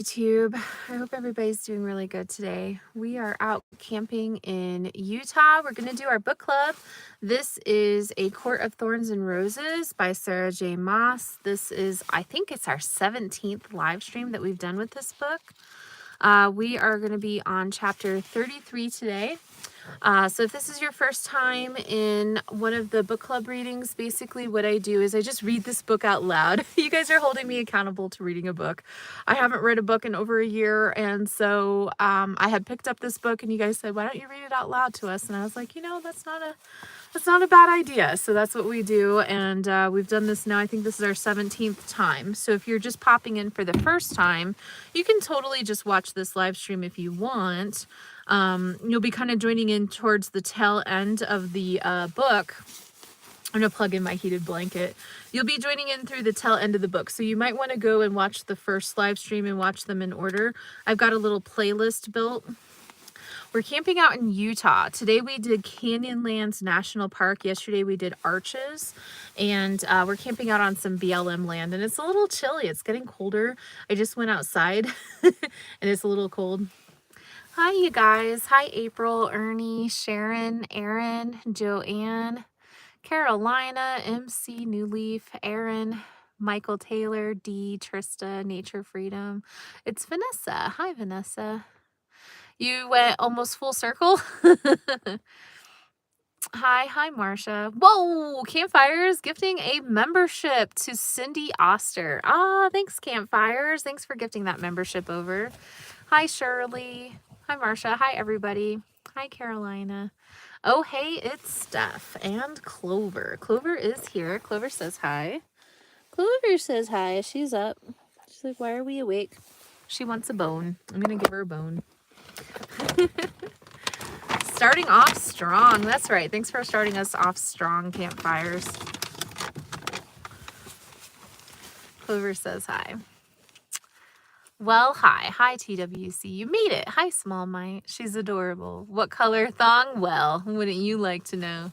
YouTube. I hope everybody's doing really good today. We are out camping in Utah. We're going to do our book club. This is A Court of Thorns and Roses by Sarah J. Maas. This is, I think it's our 17th live stream that we've done with this book. We are going to be on chapter 33 today. So if this is your first time in one of the book club readings, basically what I do is I just read this book out loud. You guys are holding me accountable to reading a book. I haven't read a book in over a year, and so I had picked up this book and you guys said, why don't you read it out loud to us? And I was like, that's not a bad idea. So that's what we do, and we've done this now. I think this is our 17th time. So if you're just popping in for the first time, you can totally just watch this live stream if you want. You'll be kind of joining in towards the tail end of the book. I'm going to plug in my heated blanket. You'll be joining in through the tail end of the book. So you might want to go and watch the first live stream and watch them in order. I've got a little playlist built. We're camping out in Utah. Today we did Canyonlands National Park. Yesterday we did Arches. And we're camping out on some BLM land. And it's a little chilly. It's getting colder. I just went outside and it's a little cold. Hi, you guys. Hi, April, Ernie, Sharon, Erin, Joanne, Carolina, MC, New Leaf, Aaron, Michael Taylor, Dee, Trista, Nature Freedom. It's Vanessa. Hi, Vanessa. You went almost full circle. Hi, Marcia. Whoa, Campfires gifting a membership to Cindy Oster. Thanks, Campfires. Thanks for gifting that membership over. Hi, Shirley. Hi, Marcia. Hi, everybody. Hi, Carolina. Oh, hey, it's Steph and Clover. Clover is here. Clover says hi. Clover says hi. She's up. She's like, why are we awake? She wants a bone. I'm going to give her a bone. Starting off strong. That's right. Thanks for starting us off strong, Campfires. Clover says hi. Well, hi TWC. You made it. Hi, Small Mite. She's adorable. What color thong? Well, wouldn't you like to know?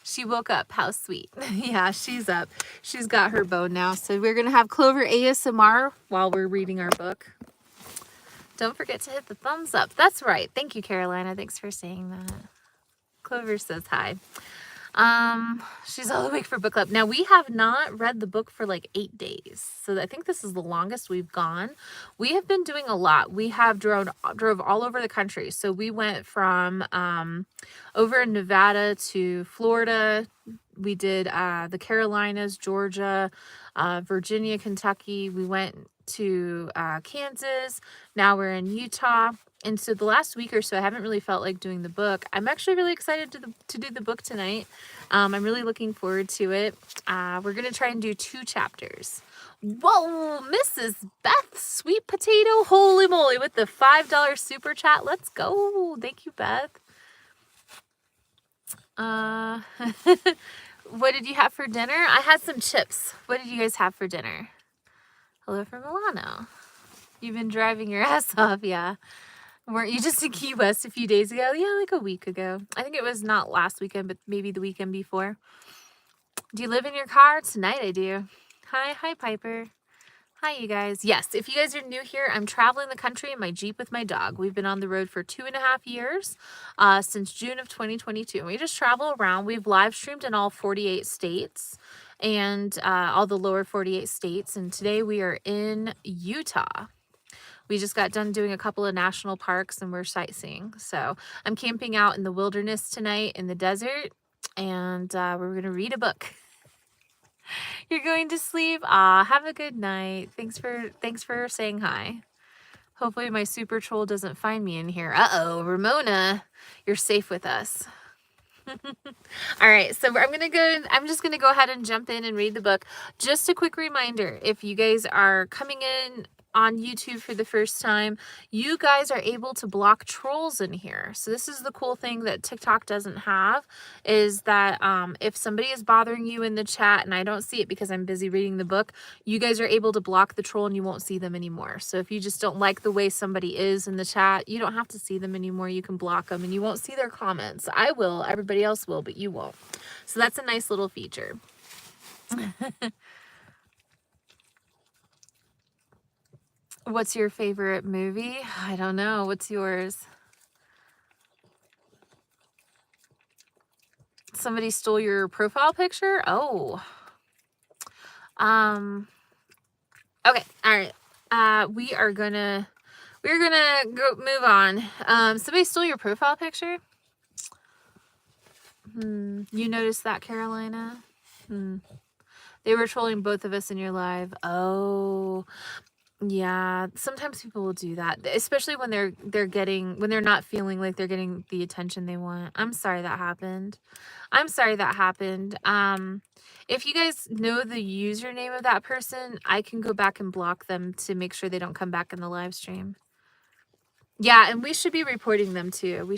She woke up. How sweet. Yeah, she's up. She's got her bone now. So we're going to have Clover ASMR while we're reading our book. Don't forget to hit the thumbs up. That's right. Thank you, Carolina. Thanks for saying that. Clover says hi. She's all awake for book club. Now, we have not read the book for like 8 days. So I think this is the longest we've gone. We have been doing a lot. We have drove all over the country. So we went from over in Nevada to Florida. We did the Carolinas, Georgia, Virginia, Kentucky. We went to Kansas. Now we're in Utah. And so the last week or so, I haven't really felt like doing the book. I'm actually really excited to do the book tonight. I'm really looking forward to it. We're going to try and do 2 chapters. Whoa, Mrs. Beth, sweet potato, holy moly, with the $5 super chat. Let's go. Thank you, Beth. What did you have for dinner? I had some chips. What did you guys have for dinner? Hello from Milano. You've been driving your ass off, yeah. Weren't you just in Key West a few days ago? Yeah, like a week ago. I think it was not last weekend, but maybe the weekend before. Do you live in your car? Tonight I do. Hi, Piper. Hi, you guys. Yes, if you guys are new here, I'm traveling the country in my Jeep with my dog. We've been on the road for 2.5 years, since June of 2022. We just travel around. We've live streamed in all 48 states and all the lower 48 states. And today we are in Utah. We just got done doing a couple of national parks and we're sightseeing. So I'm camping out in the wilderness tonight in the desert, and we're going to read a book. You're going to sleep? Have a good night. Thanks for saying hi. Hopefully my super troll doesn't find me in here. Uh-oh, Ramona, you're safe with us. All right, so I'm just going to go ahead and jump in and read the book. Just a quick reminder, if you guys are coming in on YouTube for the first time, you guys are able to block trolls in here. So this is the cool thing that TikTok doesn't have, is that if somebody is bothering you in the chat and I don't see it because I'm busy reading the book, you guys are able to block the troll and you won't see them anymore. So if you just don't like the way somebody is in the chat, you don't have to see them anymore. You can block them and you won't see their comments. I will, everybody else will, but you won't. So that's a nice little feature. What's your favorite movie? I don't know. What's yours? Somebody stole your profile picture? Oh. Okay. All right. We're gonna go move on. Somebody stole your profile picture? You noticed that, Carolina? They were trolling both of us in your live. Oh. Yeah, sometimes people will do that, especially when they're not feeling like they're getting the attention they want. I'm sorry that happened. If you guys know the username of that person, I can go back and block them to make sure they don't come back in the live stream. Yeah, and we should be reporting them too.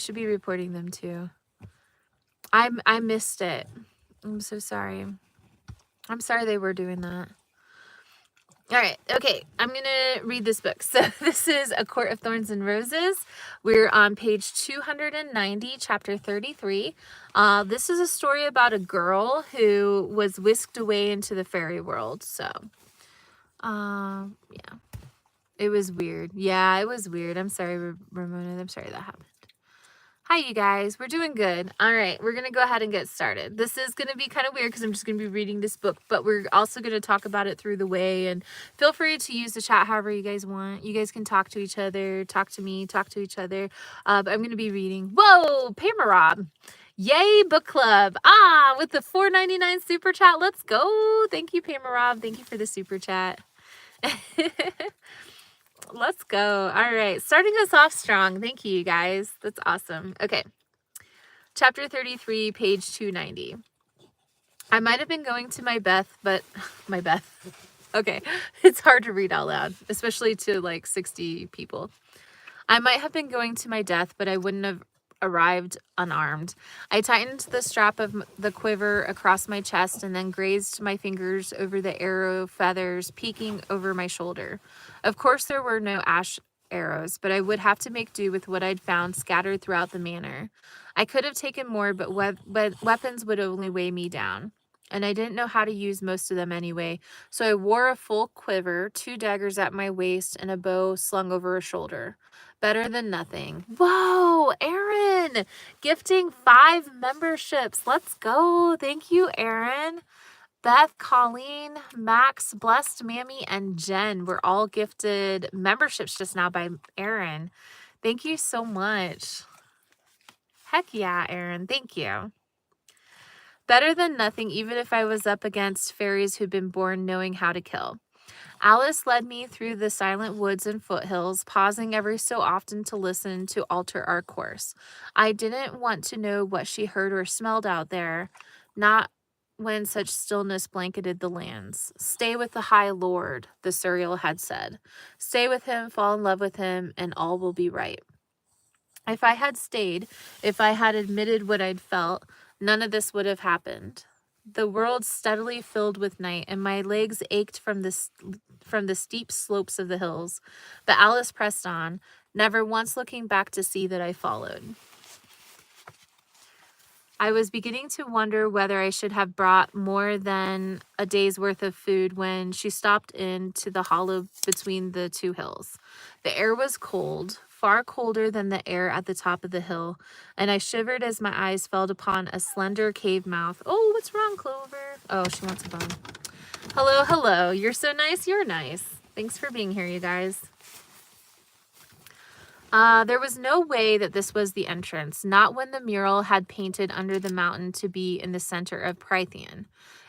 I missed it. I'm so sorry. I'm sorry they were doing that. All right. Okay. I'm going to read this book. So this is A Court of Thorns and Roses. We're on page 290, chapter 33. This is a story about a girl who was whisked away into the fairy world. So, yeah, it was weird. Yeah, it was weird. I'm sorry, Ramona. I'm sorry that happened. Hi, you guys. We're doing good. All right, we're going to go ahead and get started. This is going to be kind of weird because I'm just going to be reading this book, but we're also going to talk about it through the way, and feel free to use the chat however you guys want. You guys can talk to each other, talk to me, talk to each other, but I'm going to be reading. Whoa, Pamela! Yay, book club. With the $4.99 super chat. Let's go. Thank you, Pamela. Thank you for the super chat. Let's go. All right. Starting us off strong. Thank you, guys. That's awesome. Okay. Chapter 33, page 290. I might have been going to my Beth, but my Beth. Okay. It's hard to read out loud, especially to like 60 people. I might have been going to my death, but I wouldn't have arrived unarmed. I tightened the strap of the quiver across my chest and then grazed my fingers over the arrow feathers peeking over my shoulder. Of course, there were no ash arrows, but I would have to make do with what I'd found scattered throughout the manor. I could have taken more, but weapons would only weigh me down. And I didn't know how to use most of them anyway, so I wore a full quiver, 2 daggers at my waist, and a bow slung over a shoulder. Better than nothing. Whoa, Aaron, gifting 5 memberships. Let's go. Thank you, Aaron. Beth, Colleen, Max, Blessed, Mammy, and Jen were all gifted memberships just now by Aaron. Thank you so much. Heck yeah, Aaron. Thank you. Better than nothing, even if I was up against fairies who'd been born knowing how to kill. Alice led me through the silent woods and foothills, pausing every so often to listen to alter our course. I didn't want to know what she heard or smelled out there, not when such stillness blanketed the lands. Stay with the High Lord, the Suriel had said. Stay with him, fall in love with him, and all will be right. If I had stayed, if I had admitted what I'd felt, none of this would have happened. The world steadily filled with night, and my legs ached from the steep slopes of the hills. But Alice pressed on, never once looking back to see that I followed. I was beginning to wonder whether I should have brought more than a day's worth of food when she stopped into the hollow between the 2 hills. The air was cold, far colder than the air at the top of the hill, and I shivered as my eyes fell upon a slender cave mouth. Oh, what's wrong, Clover? Oh, she wants a bone. Hello, hello. You're so nice. You're nice. Thanks for being here, you guys. There was no way that this was the entrance, not when the mural had painted under the mountain to be in the center of Prythian.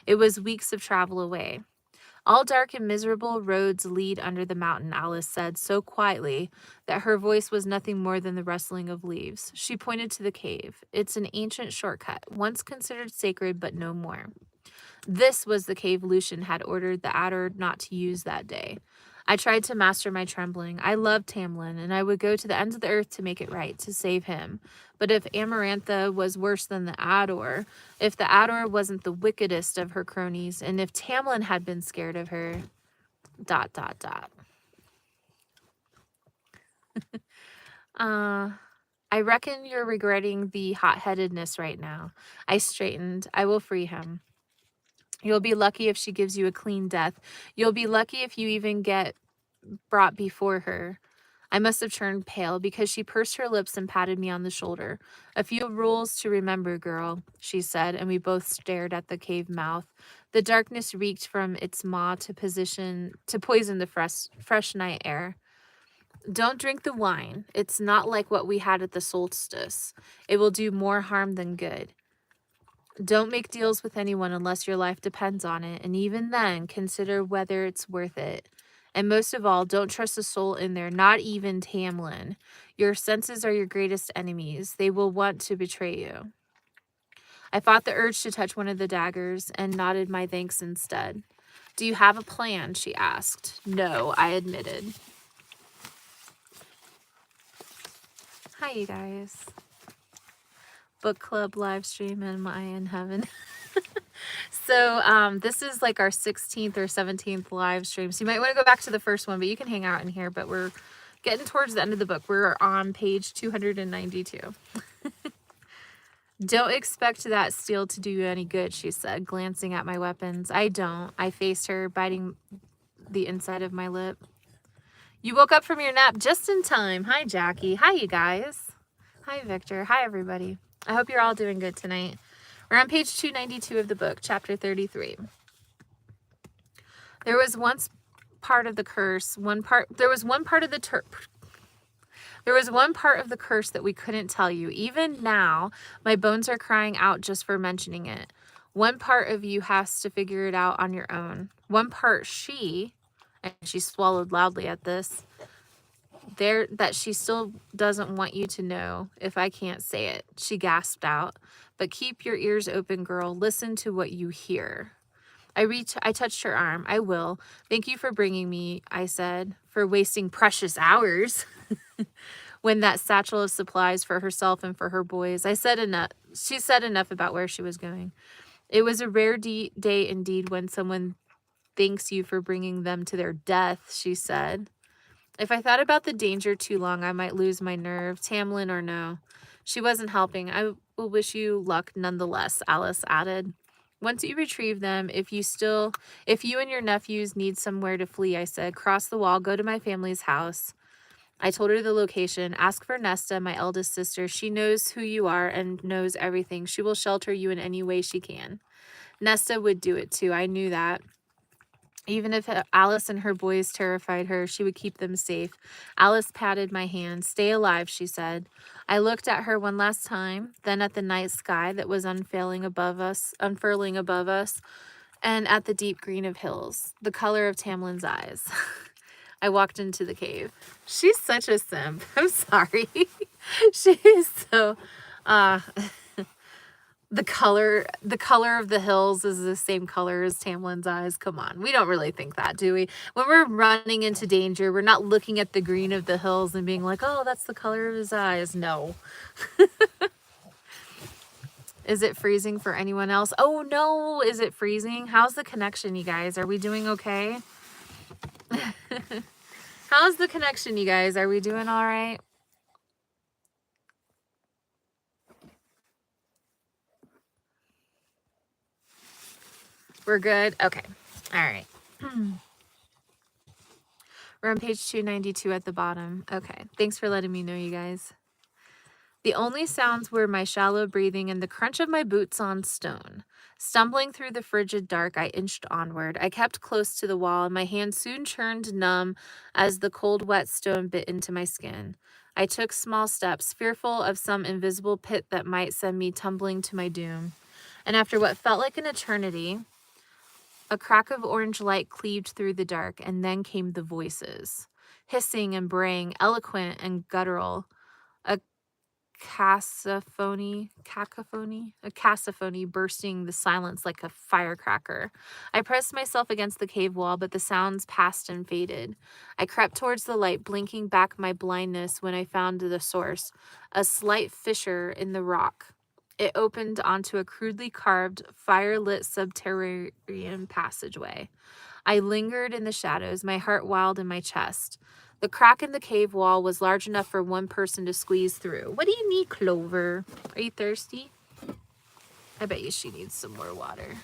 It was weeks of travel away. All dark and miserable roads lead under the mountain, Alice said so quietly that her voice was nothing more than the rustling of leaves. She pointed to the cave. It's an ancient shortcut, once considered sacred, but no more. This was the cave Lucien had ordered the adder not to use that day. I tried to master my trembling. I loved Tamlin, and I would go to the ends of the earth to make it right, to save him. But if Amarantha was worse than the Ador, if the Ador wasn't the wickedest of her cronies, and if Tamlin had been scared of her... ... I reckon you're regretting the hot-headedness right now. I straightened. I will free him. You'll be lucky if she gives you a clean death. You'll be lucky if you even get brought before her. I must have turned pale because she pursed her lips and patted me on the shoulder. "A few rules to remember, girl," she said, and we both stared at the cave mouth. The darkness reeked from its maw to poison the fresh night air. "Don't drink the wine. It's not like what we had at the solstice. It will do more harm than good. Don't make deals with anyone unless your life depends on it, and even then, consider whether it's worth it. And most of all, don't trust a soul in there, not even Tamlin. Your senses are your greatest enemies. They will want to betray you." I fought the urge to touch one of the daggers and nodded my thanks instead. "Do you have a plan?" she asked. "No," I admitted. Hi, you guys. Book club live stream and I in heaven. So this is like our 16th or 17th live stream. So you might want to go back to the first one, but you can hang out in here. But we're getting towards the end of the book. We're on page 292. "Don't expect that steel to do you any good," she said, glancing at my weapons. "I don't." I faced her, biting the inside of my lip. "You woke up from your nap just in time." Hi, Jackie. Hi, you guys. Hi, Victor. Hi, everybody. I hope you're all doing good tonight. We're on page 292 of the book, chapter 33. There was once part of the curse, there was one part of the curse that we couldn't tell you. Even now, my bones are crying out just for mentioning it. One part of you has to figure it out on your own. One part and she swallowed loudly at this, that she still doesn't want you to know if I can't say it," she gasped out. "But keep your ears open, girl. Listen to what you hear." I touched her arm. "I will. Thank you for bringing me," I said, "for wasting precious hours." When that satchel of supplies for herself and for her boys. She said enough about where she was going. "It was a rare day indeed when someone thanks you for bringing them to their death," she said. "If I thought about the danger too long, I might lose my nerve, Tamlin or no." She wasn't helping. "I will wish you luck nonetheless," Alice added. "Once you retrieve them, if you and your nephews need somewhere to flee," I said, "cross the wall, go to my family's house." I told her the location. "Ask for Nesta, my eldest sister. She knows who you are and knows everything. She will shelter you in any way she can." Nesta would do it too. I knew that. Even if Alice and her boys terrified her, she would keep them safe. Alice patted my hand. "Stay alive," she said. I looked at her one last time, then at the night sky that was unfurling above us, and at the deep green of hills, the color of Tamlin's eyes. I walked into the cave. She's such a simp. I'm sorry. She is so... The color of the hills is the same color as Tamlin's eyes. Come on. We don't really think that, do we? When we're running into danger, we're not looking at the green of the hills and being like, "Oh, that's the color of his eyes." No. Is it freezing for anyone else? Oh, no. Is it freezing? How's the connection, you guys? Are we doing okay? How's the connection, you guys? Are we doing all right? We're good? Okay. All right. We're on page 292 at the bottom. Okay. Thanks for letting me know, you guys. The only sounds were my shallow breathing and the crunch of my boots on stone. Stumbling through the frigid dark, I inched onward. I kept close to the wall, and my hand soon turned numb as the cold, wet stone bit into my skin. I took small steps, fearful of some invisible pit that might send me tumbling to my doom. And after what felt like an eternity, a crack of orange light cleaved through the dark, and then came the voices, hissing and braying, eloquent and guttural. A cacophony bursting the silence like a firecracker. I pressed myself against the cave wall, but the sounds passed and faded. I crept towards the light, blinking back my blindness when I found the source, a slight fissure in the rock. It opened onto a crudely carved, fire-lit subterranean passageway. I lingered in the shadows, my heart wild in my chest. The crack in the cave wall was large enough for one person to squeeze through. What do you need, Clover? Are you thirsty? I bet you she needs some more water.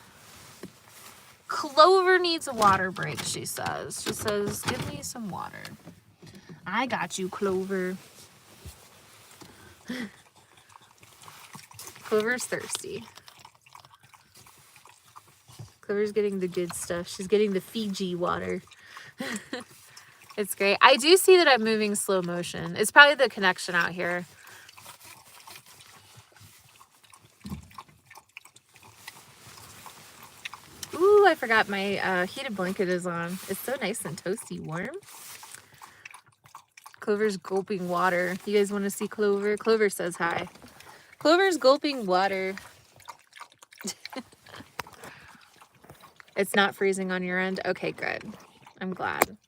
Clover needs a water break, she says. She says, give me some water. I got you, Clover. Clover's thirsty. Clover's getting the good stuff. She's getting the Fiji water. It's great. I do see that I'm moving slow motion. It's probably the connection out here. Ooh, I forgot my heated blanket is on. It's so nice and toasty warm. Clover's gulping water. You guys want to see Clover? Clover says hi. Clover's gulping water. It's not freezing on your end? Okay, good. I'm glad.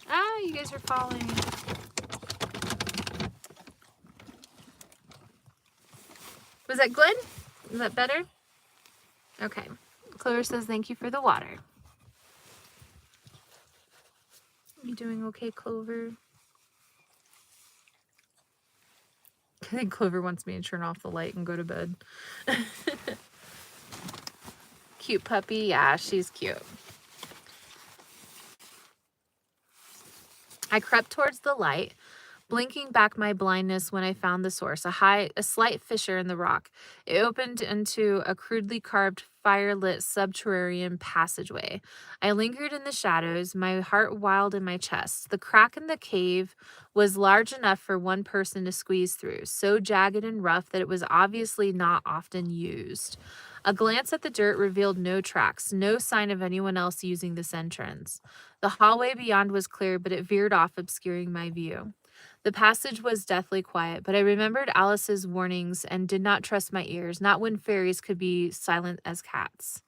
Ah, you guys are falling. Was that good? Is that better? Okay. Clover says thank you for the water. You doing okay, Clover? I think Clover wants me to turn off the light and go to bed. Cute puppy. Yeah, she's cute. I crept towards the light, blinking back my blindness when I found the source, a slight fissure in the rock. It opened into a crudely carved, fire-lit subterranean passageway. I lingered in the shadows, my heart wild in my chest. The crack in the cave was large enough for one person to squeeze through, so jagged and rough that it was obviously not often used. A glance at the dirt revealed no tracks, no sign of anyone else using this entrance. The hallway beyond was clear, but it veered off, obscuring my view. The passage was deathly quiet, but I remembered Alice's warnings and did not trust my ears, not when fairies could be silent as cats.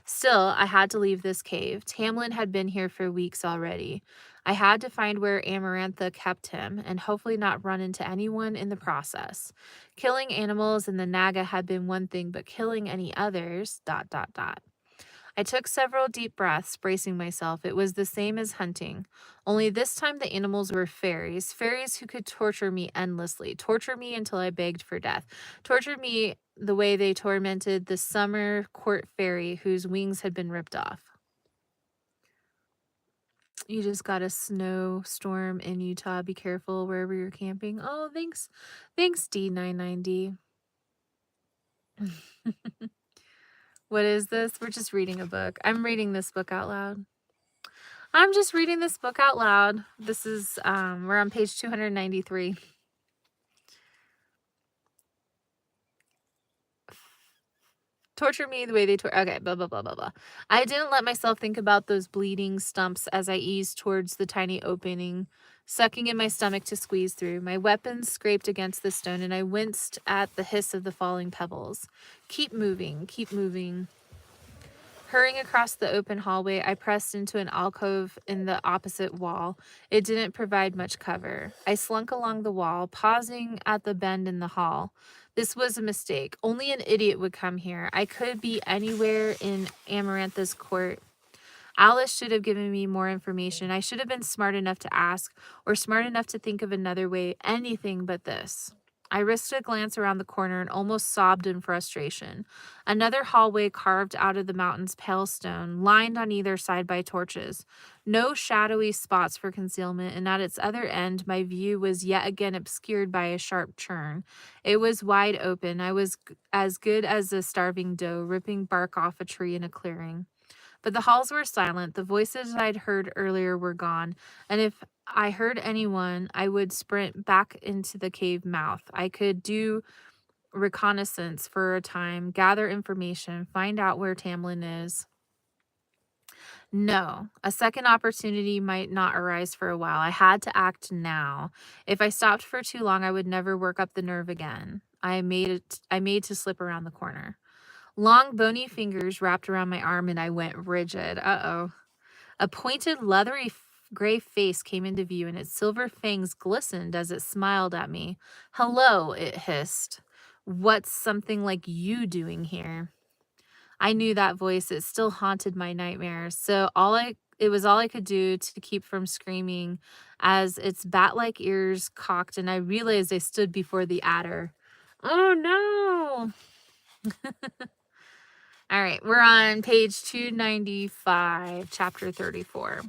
Still, I had to leave this cave. Tamlin had been here for weeks already. I had to find where Amarantha kept him and hopefully not run into anyone in the process. Killing animals in the Naga had been one thing, but killing any others, ... I took several deep breaths, bracing myself. It was the same as hunting. Only this time the animals were fairies. Fairies who could torture me endlessly. Torture me until I begged for death. Torture me the way they tormented the summer court fairy whose wings had been ripped off. You just got a snowstorm in Utah. Be careful wherever you're camping. Oh, thanks. Thanks, D99D. What is this? We're just reading a book. I'm reading this book out loud. I'm just reading this book out loud. This is, we're on page 293. Torture me the way they okay, blah, blah, blah, blah, blah. I didn't let myself think about those bleeding stumps as I eased towards the tiny opening, sucking in my stomach to squeeze through. My weapons scraped against the stone, and I winced at the hiss of the falling pebbles. Keep moving, keep moving. Hurrying across the open hallway, I pressed into an alcove in the opposite wall. It didn't provide much cover. I slunk along the wall, pausing at the bend in the hall. This was a mistake. Only an idiot would come here. I could be anywhere in Amarantha's court. Alice should have given me more information. I should have been smart enough to ask, or smart enough to think of another way, anything but this. I risked a glance around the corner and almost sobbed in frustration. Another hallway carved out of the mountain's pale stone, lined on either side by torches. No shadowy spots for concealment, and at its other end, my view was yet again obscured by a sharp turn. It was wide open. I was as good as a starving doe, ripping bark off a tree in a clearing. But the halls were silent. The voices I'd heard earlier were gone, and if I heard anyone, I would sprint back into the cave mouth. I could do reconnaissance for a time, gather information, find out where Tamlin is. No, a second opportunity might not arise for a while. I had to act now. If I stopped for too long, I would never work up the nerve again. I made to slip around the corner. Long, bony fingers wrapped around my arm, and I went rigid. Uh-oh. A pointed, leathery gray face came into view, and its silver fangs glistened as it smiled at me. Hello, it hissed. What's something like you doing here? I knew that voice. It still haunted my nightmares. So it was all I could do to keep from screaming as its bat-like ears cocked, and I realized I stood before the adder. Oh no! All right, we're on page 295, chapter 34.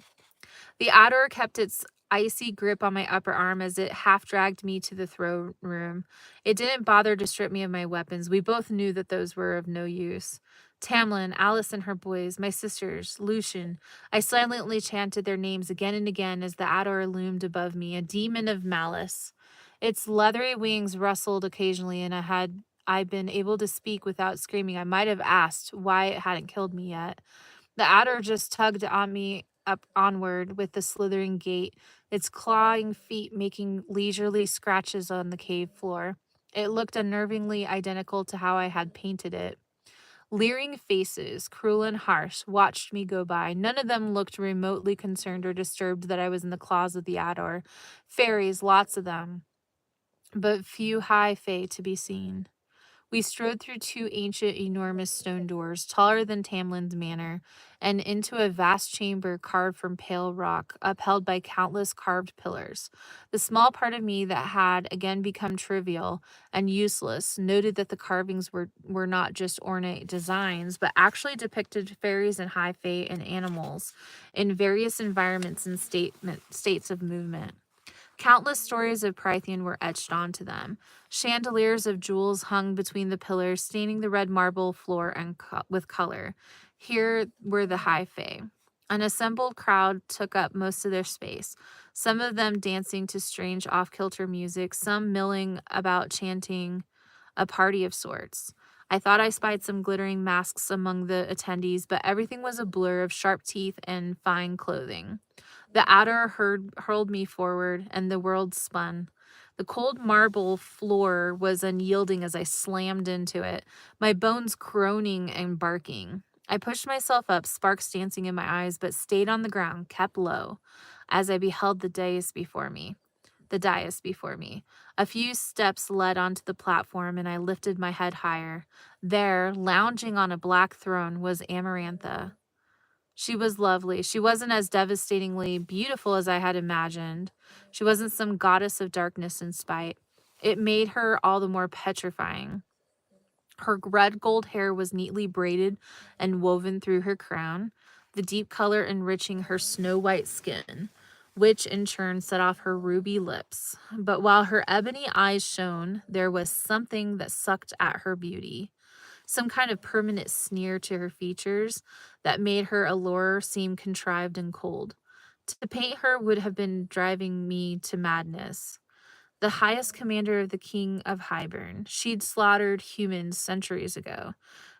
The adder kept its icy grip on my upper arm as it half dragged me to the throne room. It didn't bother to strip me of my weapons. We both knew that those were of no use. Tamlin, Alice and her boys, my sisters, Lucien. I silently chanted their names again and again as the adder loomed above me, a demon of malice. Its leathery wings rustled occasionally, and had I been able to speak without screaming, I might have asked why it hadn't killed me yet. The adder just tugged on me up onward with the slithering gait, its clawing feet making leisurely scratches on the cave floor. It looked unnervingly identical to how I had painted it. Leering faces, cruel and harsh, watched me go by. None of them looked remotely concerned or disturbed that I was in the claws of the adder. Fairies, lots of them, but few high fae to be seen. We strode through two ancient, enormous stone doors, taller than Tamlin's manor, and into a vast chamber carved from pale rock, upheld by countless carved pillars. The small part of me that had again become trivial and useless noted that the carvings were not just ornate designs, but actually depicted fairies and high fae and animals in various environments and states of movement. Countless stories of Prythian were etched onto them. Chandeliers of jewels hung between the pillars, staining the red marble floor with color. Here were the high fae. An assembled crowd took up most of their space, some of them dancing to strange off-kilter music, some milling about chanting a party of sorts. I thought I spied some glittering masks among the attendees, but everything was a blur of sharp teeth and fine clothing. The adder hurled me forward, and the world spun. The cold marble floor was unyielding as I slammed into it, my bones groaning and barking. I pushed myself up, sparks dancing in my eyes, but stayed on the ground, kept low, as I beheld the dais before me. A few steps led onto the platform, and I lifted my head higher. There, lounging on a black throne, was Amarantha. She was lovely. She wasn't as devastatingly beautiful as I had imagined. She wasn't some goddess of darkness and spite. It made her all the more petrifying. Her red gold hair was neatly braided and woven through her crown, the deep color enriching her snow white skin, which in turn set off her ruby lips. But while her ebony eyes shone, there was something that sucked at her beauty, some kind of permanent sneer to her features that made her allure seem contrived and cold. To paint her would have been driving me to madness. The highest commander of the king of Hybern, she'd slaughtered humans centuries ago,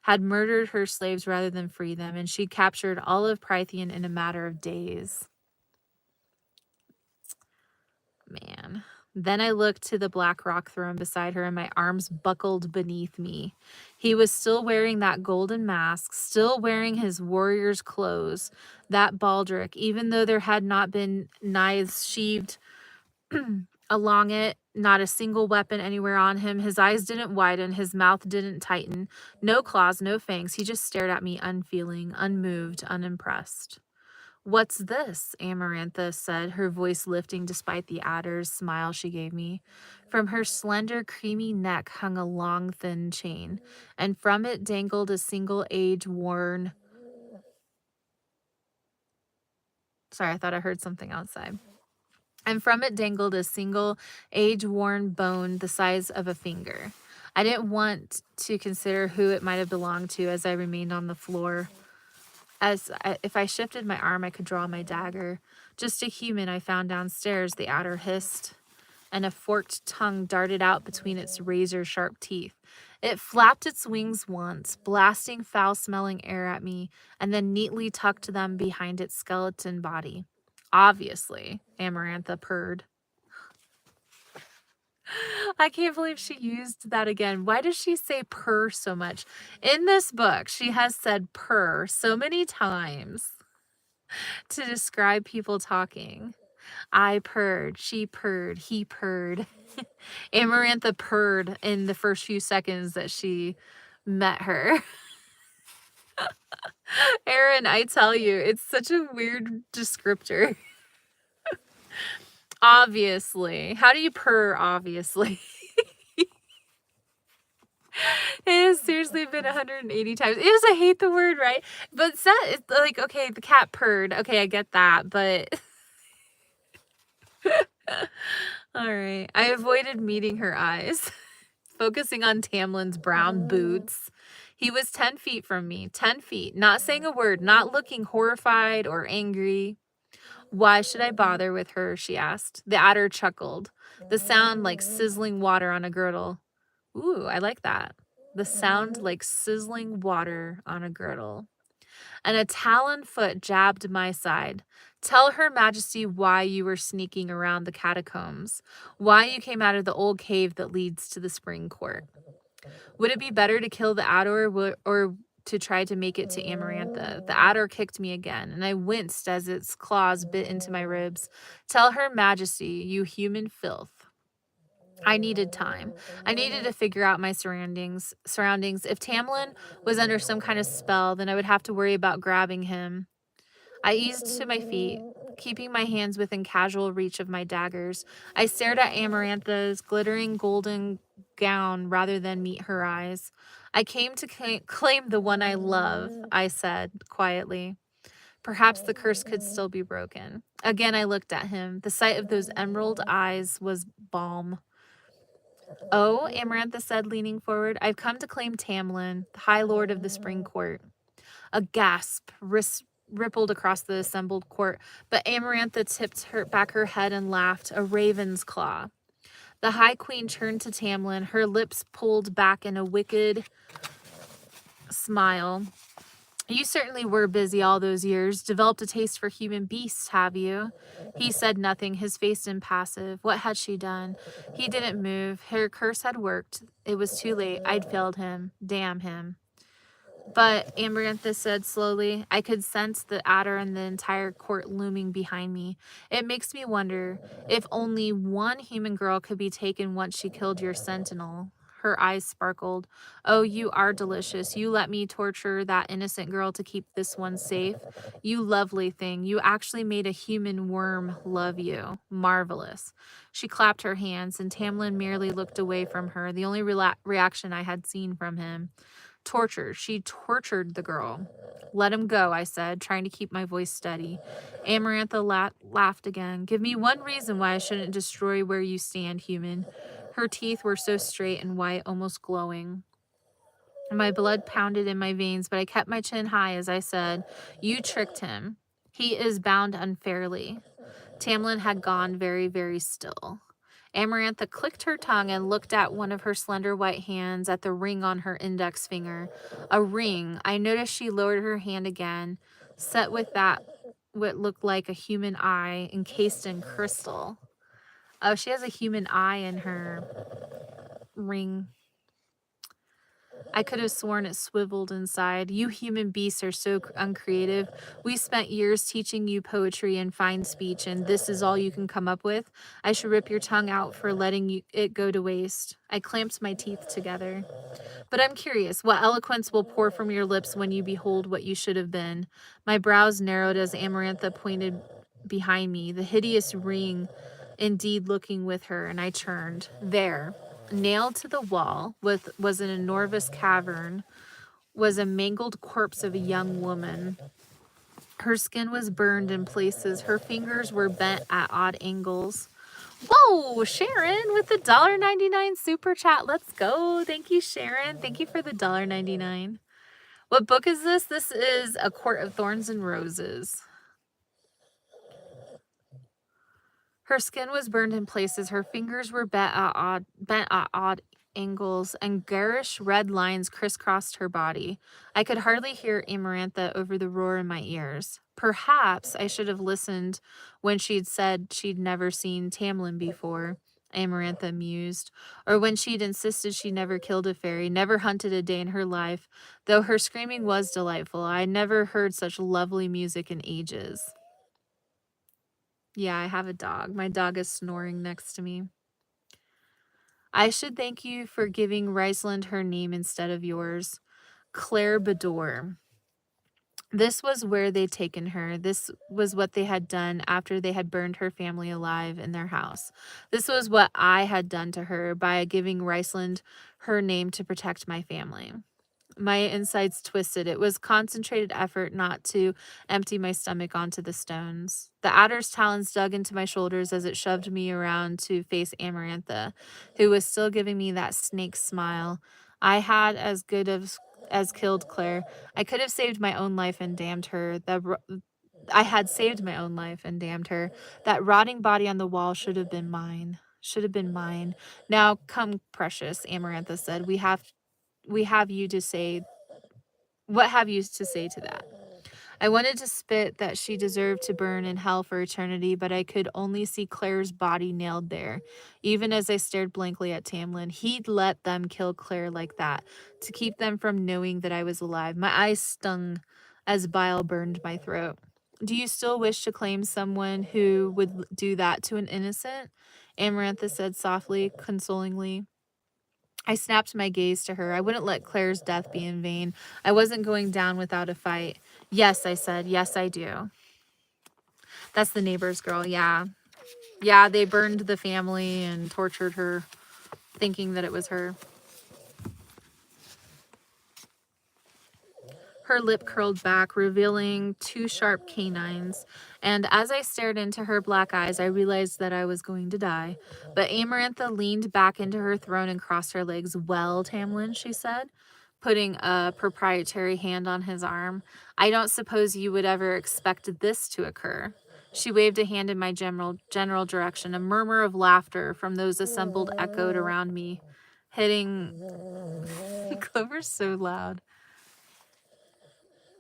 had murdered her slaves rather than free them, and she'd captured all of Prythian in a matter of days. Man. Then I looked to the black rock throne beside her, and my arms buckled beneath me. He was still wearing that golden mask, still wearing his warrior's clothes, that baldric, even though there had not been knives sheathed along it, not a single weapon anywhere on him. His eyes didn't widen, his mouth didn't tighten. No claws, no fangs. He just stared at me, unfeeling, unmoved, unimpressed. "What's this?" Amarantha said, her voice lifting despite the adder's smile she gave me. From her slender, creamy neck hung a long, thin chain, and from it dangled a single age-worn... Sorry, I thought I heard something outside. And from it dangled a single age-worn bone the size of a finger. I didn't want to consider who it might have belonged to as I remained on the floor. If I shifted my arm, I could draw my dagger. Just a human I found downstairs, the adder hissed, and a forked tongue darted out between its razor-sharp teeth. It flapped its wings once, blasting foul-smelling air at me, and then neatly tucked them behind its skeleton body. "Obviously," Amarantha purred. I can't believe she used that again. Why does she say purr so much? In this book, she has said purr so many times to describe people talking. I purred, she purred, he purred. Amarantha purred in the first few seconds that she met her. Aaron, I tell you, it's such a weird descriptor. Obviously. How do you purr, obviously? It has seriously been 180 times. It was, I hate the word, right? But it's like, okay, the cat purred. Okay, I get that, but all right. I avoided meeting her eyes, focusing on Tamlin's brown boots. He was 10 feet from me, 10 feet, not saying a word, not looking horrified or angry. Why should I bother with her? She asked. The adder chuckled, the sound like sizzling water on a girdle. Ooh, I like that. The sound like sizzling water on a girdle. And a taloned foot jabbed my side. Tell Her Majesty why you were sneaking around the catacombs, why you came out of the old cave that leads to the spring court. Would it be better to kill the adder or to try to make it to Amarantha? The adder kicked me again, and I winced as its claws bit into my ribs. Tell Her Majesty, you human filth. I needed time. I needed to figure out my surroundings. If Tamlin was under some kind of spell, then I would have to worry about grabbing him. I eased to my feet, keeping my hands within casual reach of my daggers. I stared at Amarantha's glittering golden gown rather than meet her eyes. I came to claim the one I love, I said quietly. Perhaps the curse could still be broken. Again, I looked at him. The sight of those emerald eyes was balm. Oh, Amarantha said, leaning forward, I've come to claim Tamlin, the High Lord of the Spring Court. A gasp rippled across the assembled court, but Amarantha tipped back her head and laughed, a raven's claw. The High Queen turned to Tamlin, her lips pulled back in a wicked smile. You certainly were busy all those years. Developed a taste for human beasts, have you? He said nothing, his face impassive. What had she done? He didn't move. Her curse had worked. It was too late. I'd failed him. Damn him. But, Amarantha said slowly, I could sense the adder and the entire court looming behind me. It makes me wonder if only one human girl could be taken once she killed your sentinel. Her eyes sparkled. Oh, you are delicious. You let me torture that innocent girl to keep this one safe. You lovely thing. You actually made a human worm love you. Marvelous. She clapped her hands, and Tamlin merely looked away from her, the only reaction I had seen from him. Torture. She tortured the girl. Let him go, I said, trying to keep my voice steady. Amarantha laughed again. Give me one reason why I shouldn't destroy where you stand, human. Her teeth were so straight and white, almost glowing. My blood pounded in my veins, but I kept my chin high as I said, you tricked him. He is bound unfairly. Tamlin had gone very, very still. Amarantha clicked her tongue and looked at one of her slender white hands, at the ring on her index finger. A ring. I noticed she lowered her hand again, set with what looked like a human eye encased in crystal. Oh, she has a human eye in her ring. I could have sworn it swiveled inside. You human beasts are so uncreative. We spent years teaching you poetry and fine speech, and this is all you can come up with? I should rip your tongue out for letting it go to waste. I clamped my teeth together. But I'm curious, what eloquence will pour from your lips when you behold what you should have been? My brows narrowed as Amarantha pointed behind me, the hideous ring indeed looking with her, and I turned. There, nailed to the wall, was an enormous cavern, was a mangled corpse of a young woman. Her skin was burned in places. Her fingers were bent at odd angles. Whoa, Sharon with the $1.99 super chat. Let's go. Thank you, Sharon. Thank you for the $1.99. What book is this? This is A Court of Thorns and Roses. Her skin was burned in places. Her fingers were bent at odd angles, and garish red lines crisscrossed her body. I could hardly hear Amarantha over the roar in my ears. Perhaps I should have listened when she'd said she'd never seen Tamlin before, Amarantha mused, or when she'd insisted she never killed a fairy, never hunted a day in her life. Though her screaming was delightful, I never heard such lovely music in ages. Yeah, I have a dog. My dog is snoring next to me. I should thank you for giving Riceland her name instead of yours. Claire Bador. This was where they'd taken her. This was what they had done after they had burned her family alive in their house. This was what I had done to her by giving Riceland her name to protect my family. My insides twisted. It was concentrated effort not to empty my stomach onto the stones. The adder's talons dug into my shoulders as it shoved me around to face Amarantha, who was still giving me that snake smile. I had as good as killed Claire. I could have saved my own life and damned her. I had saved my own life and damned her. That rotting body on the wall should have been mine. Should have been mine. Now come, precious, Amarantha said. We have you to say what have you to say to that? I wanted to spit that she deserved to burn in hell for eternity, but I could only see Claire's body nailed there. Even as I stared blankly at Tamlin, he'd let them kill Claire like that, to keep them from knowing that I was alive. My eyes stung as bile burned my throat. Do you still wish to claim someone who would do that to an innocent? Amarantha said softly, consolingly. I snapped my gaze to her. I wouldn't let Claire's death be in vain. I wasn't going down without a fight. Yes, I said. Yes, I do. That's the neighbor's girl. Yeah. Yeah, they burned the family and tortured her, thinking that it was her. Her lip curled back, revealing two sharp canines, and as I stared into her black eyes, I realized that I was going to die. But Amarantha leaned back into her throne and crossed her legs. Well, Tamlin, she said, putting a proprietary hand on his arm, I don't suppose you would ever expect this to occur. She waved a hand in my general direction. A murmur of laughter from those assembled echoed around me, hitting Clover's so loud,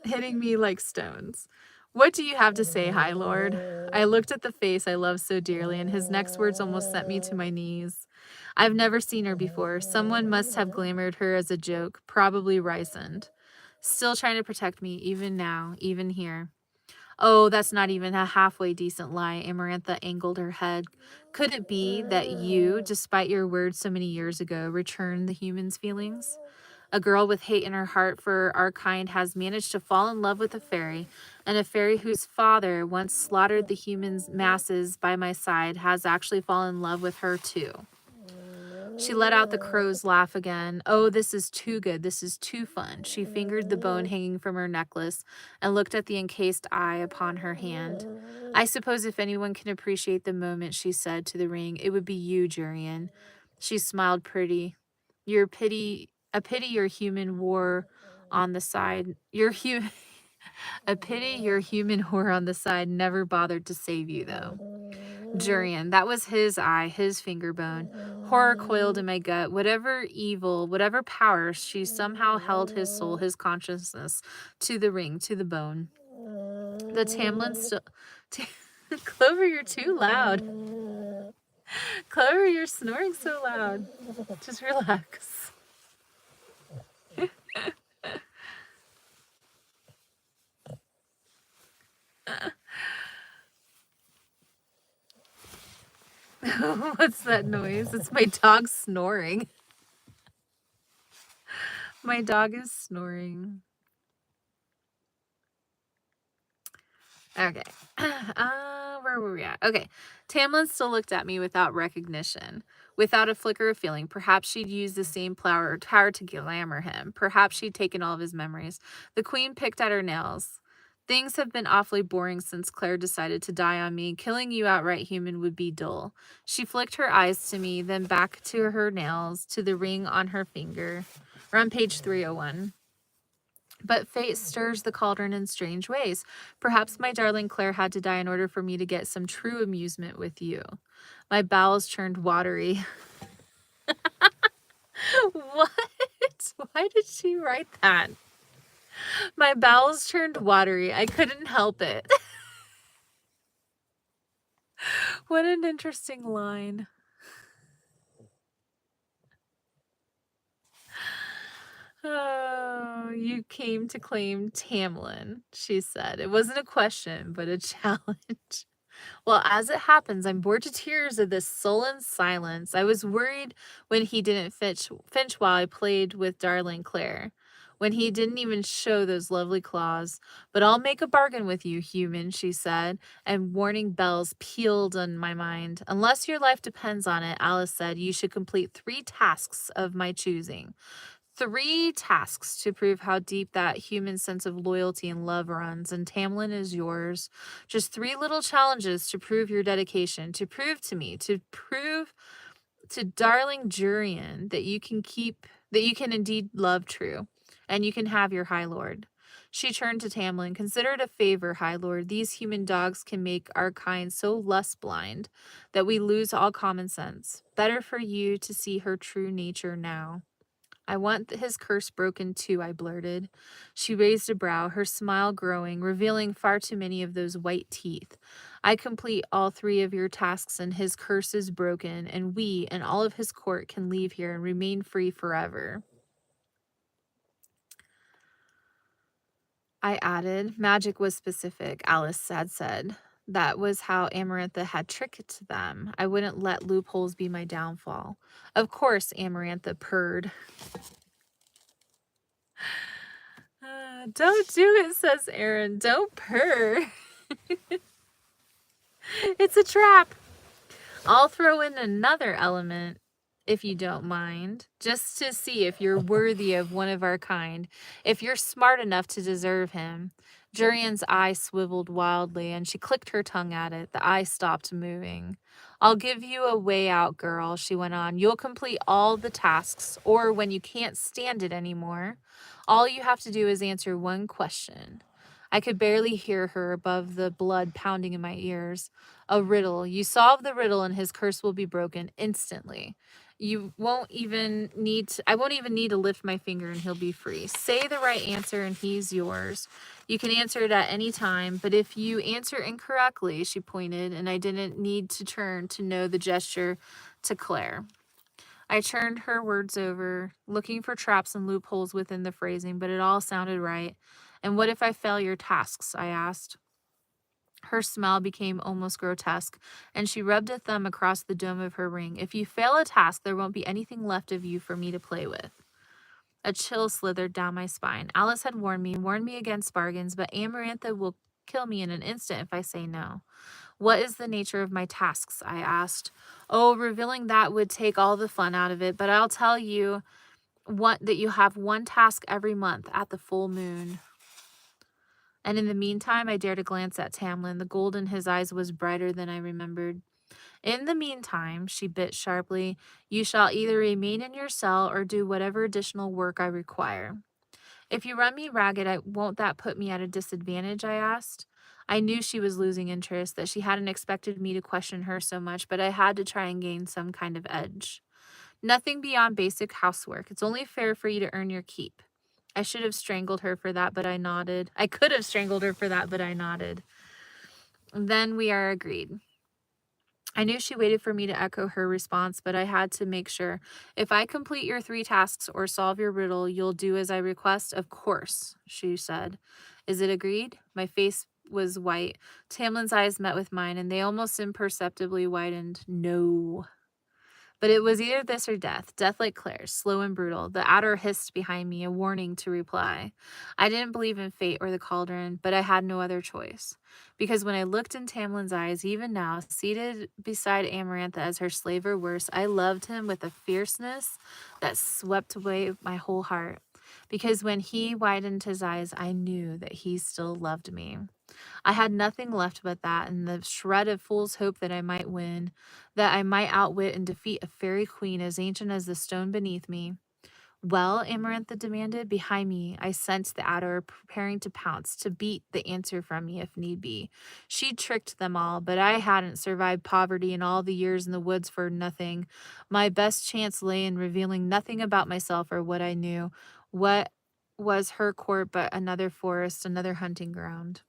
hitting me like stones. What do you have to say, High Lord? I looked at the face I loved so dearly, and his next words almost sent me to my knees. I've never seen her before. Someone must have glamored her as a joke, probably Rysand. Still trying to protect me, even now, even here. Oh, that's not even a halfway decent lie. Amarantha angled her head. Could it be that you, despite your words so many years ago, returned the human's feelings? A girl with hate in her heart for our kind has managed to fall in love with a fairy, and a fairy whose father once slaughtered the humans' masses by my side has actually fallen in love with her too. She let out the crow's laugh again. Oh, this is too good. This is too fun. She fingered the bone hanging from her necklace and looked at the encased eye upon her hand. I suppose if anyone can appreciate the moment, she said to the ring, it would be you, Jurian. She smiled pretty. A pity your human war on the side. A pity your human whore on the side never bothered to save you, though. Jurian, that was his eye, his finger bone. Horror coiled in my gut. Whatever evil, whatever power, she somehow held his soul, his consciousness, to the ring, to the bone. The Tamlin still... Clover, you're too loud. Clover, you're snoring so loud. Just relax. What's that noise? It's my dog snoring. My dog is snoring. Okay. Where were we at? Okay. Tamlin still looked at me without recognition, without a flicker of feeling. Perhaps she'd used the same power to glamour him. Perhaps she'd taken all of his memories. The queen picked at her nails. Things have been awfully boring since Claire decided to die on me. Killing you outright human would be dull. She flicked her eyes to me, then back to her nails, to the ring on her finger. We're on page 301. But fate stirs the cauldron in strange ways. Perhaps my darling Claire had to die in order for me to get some true amusement with you. My bowels turned watery. What? Why did she write that? My bowels turned watery. I couldn't help it. What an interesting line. Oh, you came to claim Tamlin, she said. It wasn't a question, but a challenge. Well, as it happens, I'm bored to tears of this sullen silence. I was worried when he didn't finch while I played with darling Claire. when he didn't even show those lovely claws. But I'll make a bargain with you, human, she said, and warning bells pealed on my mind. Unless your life depends on it, Alice said, you should complete 3 tasks of my choosing. 3 tasks to prove how deep that human sense of loyalty and love runs, and Tamlin is yours. Just 3 little challenges to prove your dedication, to prove to me, to prove to darling Jurian that you can indeed love true, and you can have your High Lord. She turned to Tamlin. Consider it a favor, High Lord. These human dogs can make our kind so lust blind that we lose all common sense. Better for you to see her true nature now. I want his curse broken too, I blurted. She raised a brow, her smile growing, revealing far too many of those white teeth. I complete all 3 of your tasks and his curse is broken, and we and all of his court can leave here and remain free forever. I added, magic was specific, Alice had said. That was how Amarantha had tricked them. I wouldn't let loopholes be my downfall. Of course, Amarantha purred. Don't do it, says Aaron. Don't purr. It's a trap. I'll throw in another element, if you don't mind, just to see if you're worthy of one of our kind, if you're smart enough to deserve him. Jurian's eye swiveled wildly, and she clicked her tongue at it. The eye stopped moving. I'll give you a way out, girl, she went on. You'll complete all the tasks, or when you can't stand it anymore, all you have to do is answer one question. I could barely hear her above the blood pounding in my ears. A riddle. You solve the riddle and his curse will be broken instantly. You won't even need to, I won't even need to lift my finger and he'll be free. Say the right answer and he's yours. You can answer it at any time, but if you answer incorrectly, she pointed, and I didn't need to turn to know the gesture to Claire. I turned her words over, looking for traps and loopholes within the phrasing, but it all sounded right. And what if I fail your tasks? I asked. Her smile became almost grotesque, and she rubbed a thumb across the dome of her ring. If you fail a task, there won't be anything left of you for me to play with. A chill slithered down my spine. Alice had warned me against bargains, but Amarantha will kill me in an instant if I say no. What is the nature of my tasks? I asked. Oh, revealing that would take all the fun out of it, but I'll tell you that you have 1 task every month at the full moon. And in the meantime, I dared a glance at Tamlin. The gold in his eyes was brighter than I remembered. In the meantime, she bit sharply, you shall either remain in your cell or do whatever additional work I require. If you run me ragged, won't that put me at a disadvantage? I asked. I knew she was losing interest, that she hadn't expected me to question her so much, but I had to try and gain some kind of edge. Nothing beyond basic housework. It's only fair for you to earn your keep. I should have strangled her for that, but I nodded. I could have strangled her for that, but I nodded. Then we are agreed. I knew she waited for me to echo her response, but I had to make sure. If I complete your 3 tasks or solve your riddle, you'll do as I request? Of course, she said. Is it agreed? My face was white. Tamlin's eyes met with mine, and they almost imperceptibly widened. No. But it was either this or death like Claire's, slow and brutal. The adder hissed behind me, a warning to reply. I didn't believe in fate or the cauldron, but I had no other choice. Because when I looked in Tamlin's eyes, even now, seated beside Amarantha as her slave or worse, I loved him with a fierceness that swept away my whole heart. Because when he widened his eyes, I knew that he still loved me. I had nothing left but that, and the shred of fool's hope that I might win, that I might outwit and defeat a fairy queen as ancient as the stone beneath me. Well, Amarantha demanded. Behind me, I sensed the adder preparing to pounce, to beat the answer from me if need be. She tricked them all, but I hadn't survived poverty and all the years in the woods for nothing. My best chance lay in revealing nothing about myself or what I knew. What was her court but another forest, another hunting ground?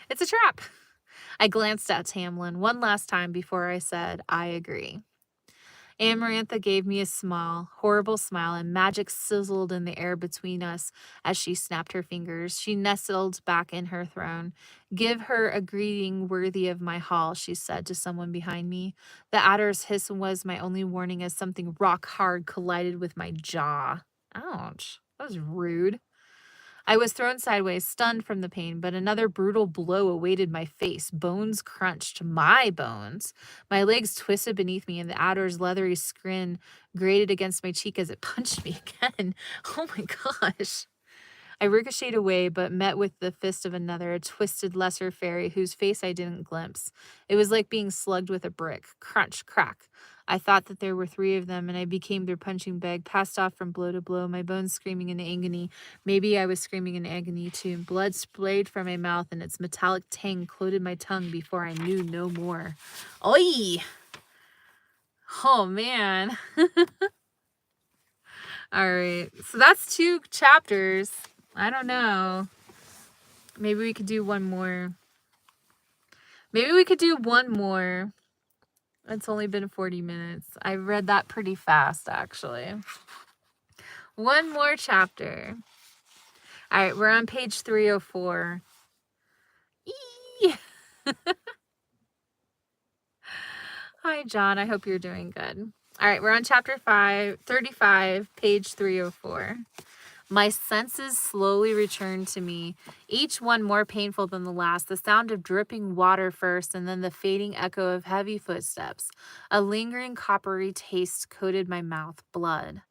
It's a trap. I glanced at Tamlin one last time before I said, I agree. Amarantha gave me a smile, horrible smile, and magic sizzled in the air between us as she snapped her fingers. She nestled back in her throne. Give her a greeting worthy of my hall, she said to someone behind me. The adder's hiss was my only warning as something rock hard collided with my jaw. Ouch. That was rude. I was thrown sideways, stunned from the pain, but another brutal blow awaited my face. Bones crunched. My bones. My legs twisted beneath me, and the adder's leathery skin grated against my cheek as it punched me again. Oh my gosh. I ricocheted away, but met with the fist of another, a twisted lesser fairy whose face I didn't glimpse. It was like being slugged with a brick. Crunch, crack. I thought that there were 3 of them, and I became their punching bag, passed off from blow to blow, my bones screaming in agony. Maybe I was screaming in agony, too. Blood sprayed from my mouth, and its metallic tang coated my tongue before I knew no more. Oi! Oh, man. All right. So that's 2 chapters. I don't know. Maybe we could do one more. Maybe we could do one more. It's only been 40 minutes. I read that pretty fast, actually. One more chapter. All right, we're on page 304. Eee! Hi, John. I hope you're doing good. All right, we're on chapter 35, page 304. My senses slowly returned to me, each one more painful than the last. The sound of dripping water first, and then the fading echo of heavy footsteps. A lingering coppery taste coated my mouth. Blood.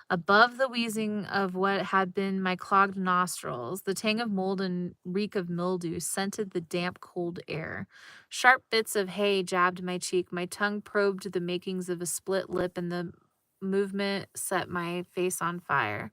Above the wheezing of what had been my clogged nostrils, the tang of mold and reek of mildew scented the damp, cold air. Sharp bits of hay jabbed my cheek. My tongue probed the makings of a split lip, and the movement set my face on fire.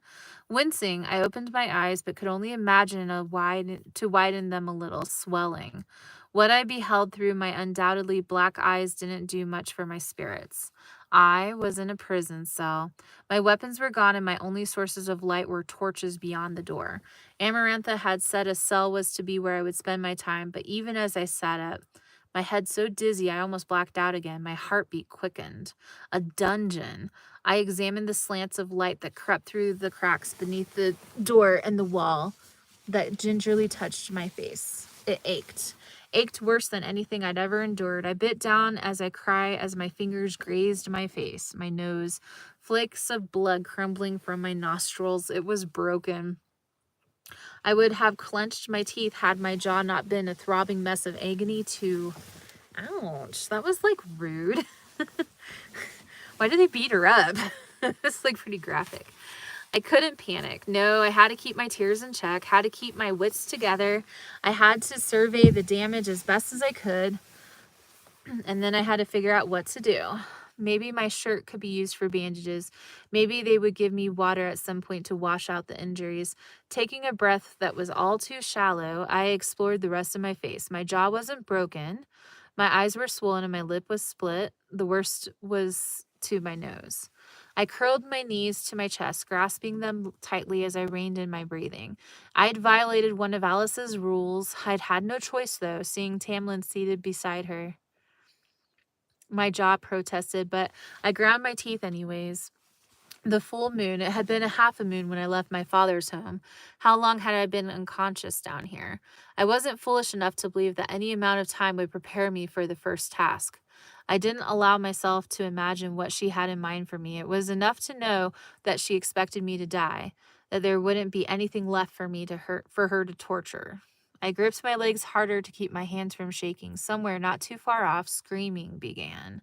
Wincing, I opened my eyes, but could only imagine to widen them a little, swelling. What I beheld through my undoubtedly black eyes didn't do much for my spirits. I was in a prison cell. My weapons were gone, and my only sources of light were torches beyond the door. Amarantha had said a cell was to be where I would spend my time, but even as I sat up, my head so dizzy I almost blacked out again. My heartbeat quickened. A dungeon. I examined the slants of light that crept through the cracks beneath the door and the wall that gingerly touched my face. It ached worse than anything I'd ever endured. I bit down as I cried as my fingers grazed my face, my nose, flakes of blood crumbling from my nostrils. It was broken. I would have clenched my teeth had my jaw not been a throbbing mess of agony too. Ouch, that was like rude. Why did they beat her up? It's like pretty graphic. I couldn't panic. No, I had to keep my tears in check, had to keep my wits together. I had to survey the damage as best as I could, and then I had to figure out what to do. Maybe my shirt could be used for bandages. Maybe they would give me water at some point to wash out the injuries. Taking a breath that was all too shallow, I explored the rest of my face. My jaw wasn't broken. My eyes were swollen and my lip was split. The worst was to my nose. I curled my knees to my chest, grasping them tightly as I reined in my breathing. I had violated one of Alice's rules. I'd had no choice, though, seeing Tamlin seated beside her. My jaw protested, but I ground my teeth anyways. The full moon, it had been a half a moon when I left my father's home. How long had I been unconscious down here? I wasn't foolish enough to believe that any amount of time would prepare me for the first task. I didn't allow myself to imagine what she had in mind for me. It was enough to know that she expected me to die, that there wouldn't be anything left for her to torture. I gripped my legs harder to keep my hands from shaking. Somewhere not too far off, screaming began.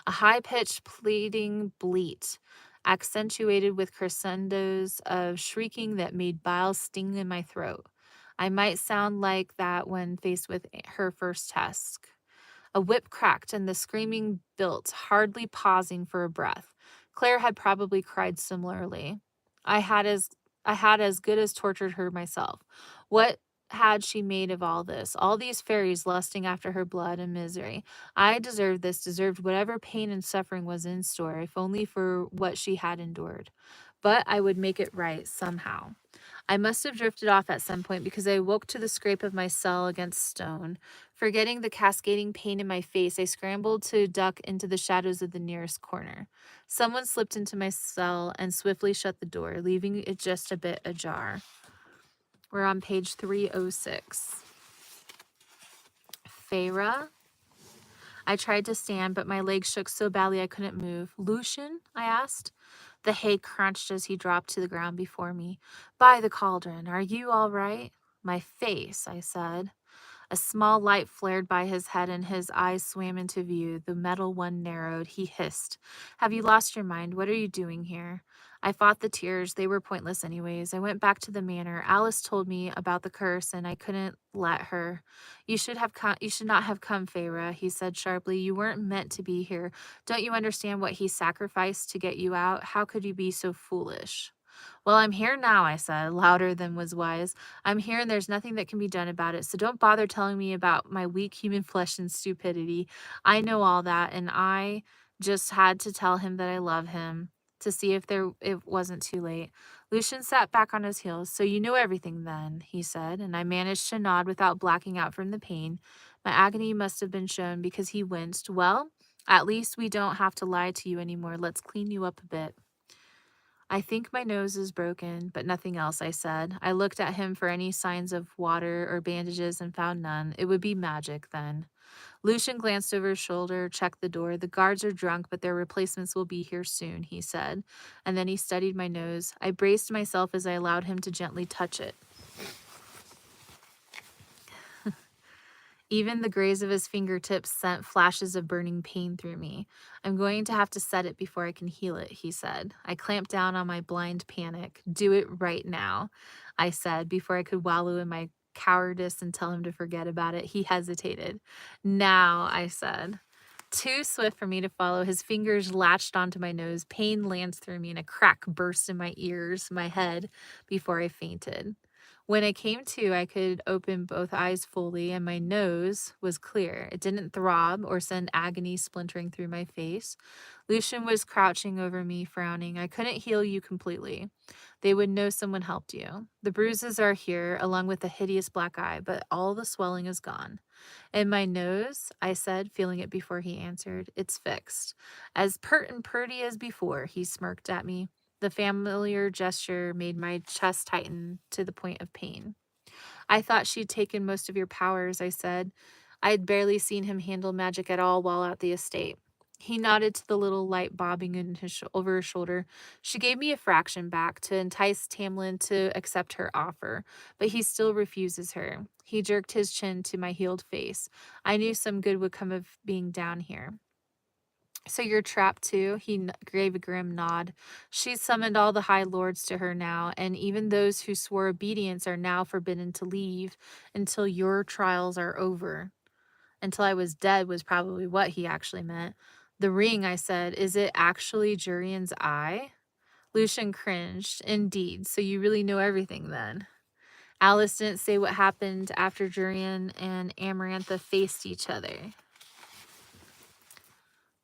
A high-pitched, pleading bleat, accentuated with crescendos of shrieking that made bile sting in my throat. I might sound like that when faced with her first task. A whip cracked, and the screaming built, hardly pausing for a breath. Claire had probably cried similarly. I had as good as tortured her myself. What had she made of all this? All these fairies lusting after her blood and misery. I deserved this, deserved whatever pain and suffering was in store, if only for what she had endured. But I would make it right somehow. I must have drifted off at some point because I woke to the scrape of my cell against stone. Forgetting the cascading pain in my face, I scrambled to duck into the shadows of the nearest corner. Someone slipped into my cell and swiftly shut the door, leaving it just a bit ajar. We're on page 306. Feyre. I tried to stand, but my legs shook so badly I couldn't move. Lucien? I asked. The hay crunched as he dropped to the ground before me. By the cauldron, are you all right? My face, I said. A small light flared by his head and his eyes swam into view. The metal one narrowed. He hissed. Have you lost your mind? What are you doing here? I fought the tears. They were pointless anyways. I went back to the manor. Alice told me about the curse and I couldn't let her. You should not have come, Feyre, he said sharply. You weren't meant to be here. Don't you understand what he sacrificed to get you out? How could you be so foolish? Well, I'm here now, I said, louder than was wise. I'm here and there's nothing that can be done about it. So don't bother telling me about my weak human flesh and stupidity. I know all that, and I just had to tell him that I love him to see if it wasn't too late. Lucien sat back on his heels. So you know everything then, he said, and I managed to nod without blacking out from the pain. My agony must have been shown because he winced. Well, at least we don't have to lie to you anymore. Let's clean you up a bit. I think my nose is broken, but nothing else, I said. I looked at him for any signs of water or bandages and found none. It would be magic then. Lucien glanced over his shoulder, checked the door. The guards are drunk, but their replacements will be here soon, he said. And then he studied my nose. I braced myself as I allowed him to gently touch it. Even the graze of his fingertips sent flashes of burning pain through me. I'm going to have to set it before I can heal it, he said. I clamped down on my blind panic. Do it right now, I said, before I could wallow in my cowardice and tell him to forget about it. He hesitated. Now, I said. Too swift for me to follow, his fingers latched onto my nose. Pain lanced through me and a crack burst in my ears, my head, before I fainted. When I came to, I could open both eyes fully, and my nose was clear. It didn't throb or send agony splintering through my face. Lucien was crouching over me, frowning. I couldn't heal you completely. They would know someone helped you. The bruises are here, along with a hideous black eye, but all the swelling is gone. And my nose, I said, feeling it before he answered. It's fixed. As pert and purty as before, he smirked at me. The familiar gesture made my chest tighten to the point of pain. I thought she'd taken most of your powers, I said. I had barely seen him handle magic at all while at the estate. He nodded to the little light bobbing in over his shoulder. She gave me a fraction back to entice Tamlin to accept her offer, but he still refuses her. He jerked his chin to my healed face. I knew some good would come of being down here. So you're trapped too? He gave a grim nod. She's summoned all the high lords to her now, and even those who swore obedience are now forbidden to leave until your trials are over. Until I was dead was probably what he actually meant. The ring, I said, is it actually Jurian's eye? Lucien cringed. Indeed, so you really know everything then. Alice didn't say what happened after Jurian and Amarantha faced each other.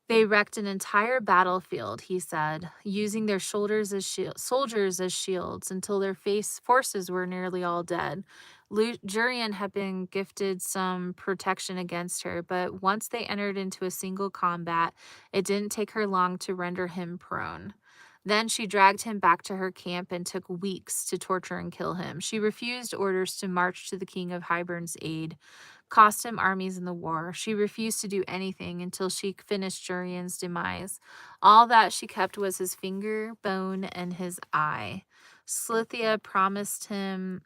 They wrecked an entire battlefield, he said, using their soldiers as shields until their forces were nearly all dead. Jurian had been gifted some protection against her, but once they entered into a single combat, it didn't take her long to render him prone. Then she dragged him back to her camp and took weeks to torture and kill him. She refused orders to march to the king of Hybern's aid, cost him armies in the war. She refused to do anything until she finished Jurian's demise. All that she kept was his finger, bone, and his eye. Slithia promised him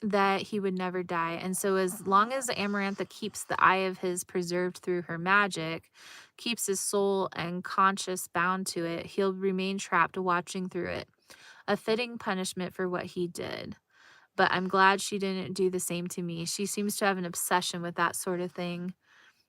that he would never die, and so as long as Amarantha keeps the eye of his preserved through her magic, keeps his soul and conscience bound to it, he'll remain trapped watching through it. A fitting punishment for what he did. But I'm glad she didn't do the same to me. She seems to have an obsession with that sort of thing.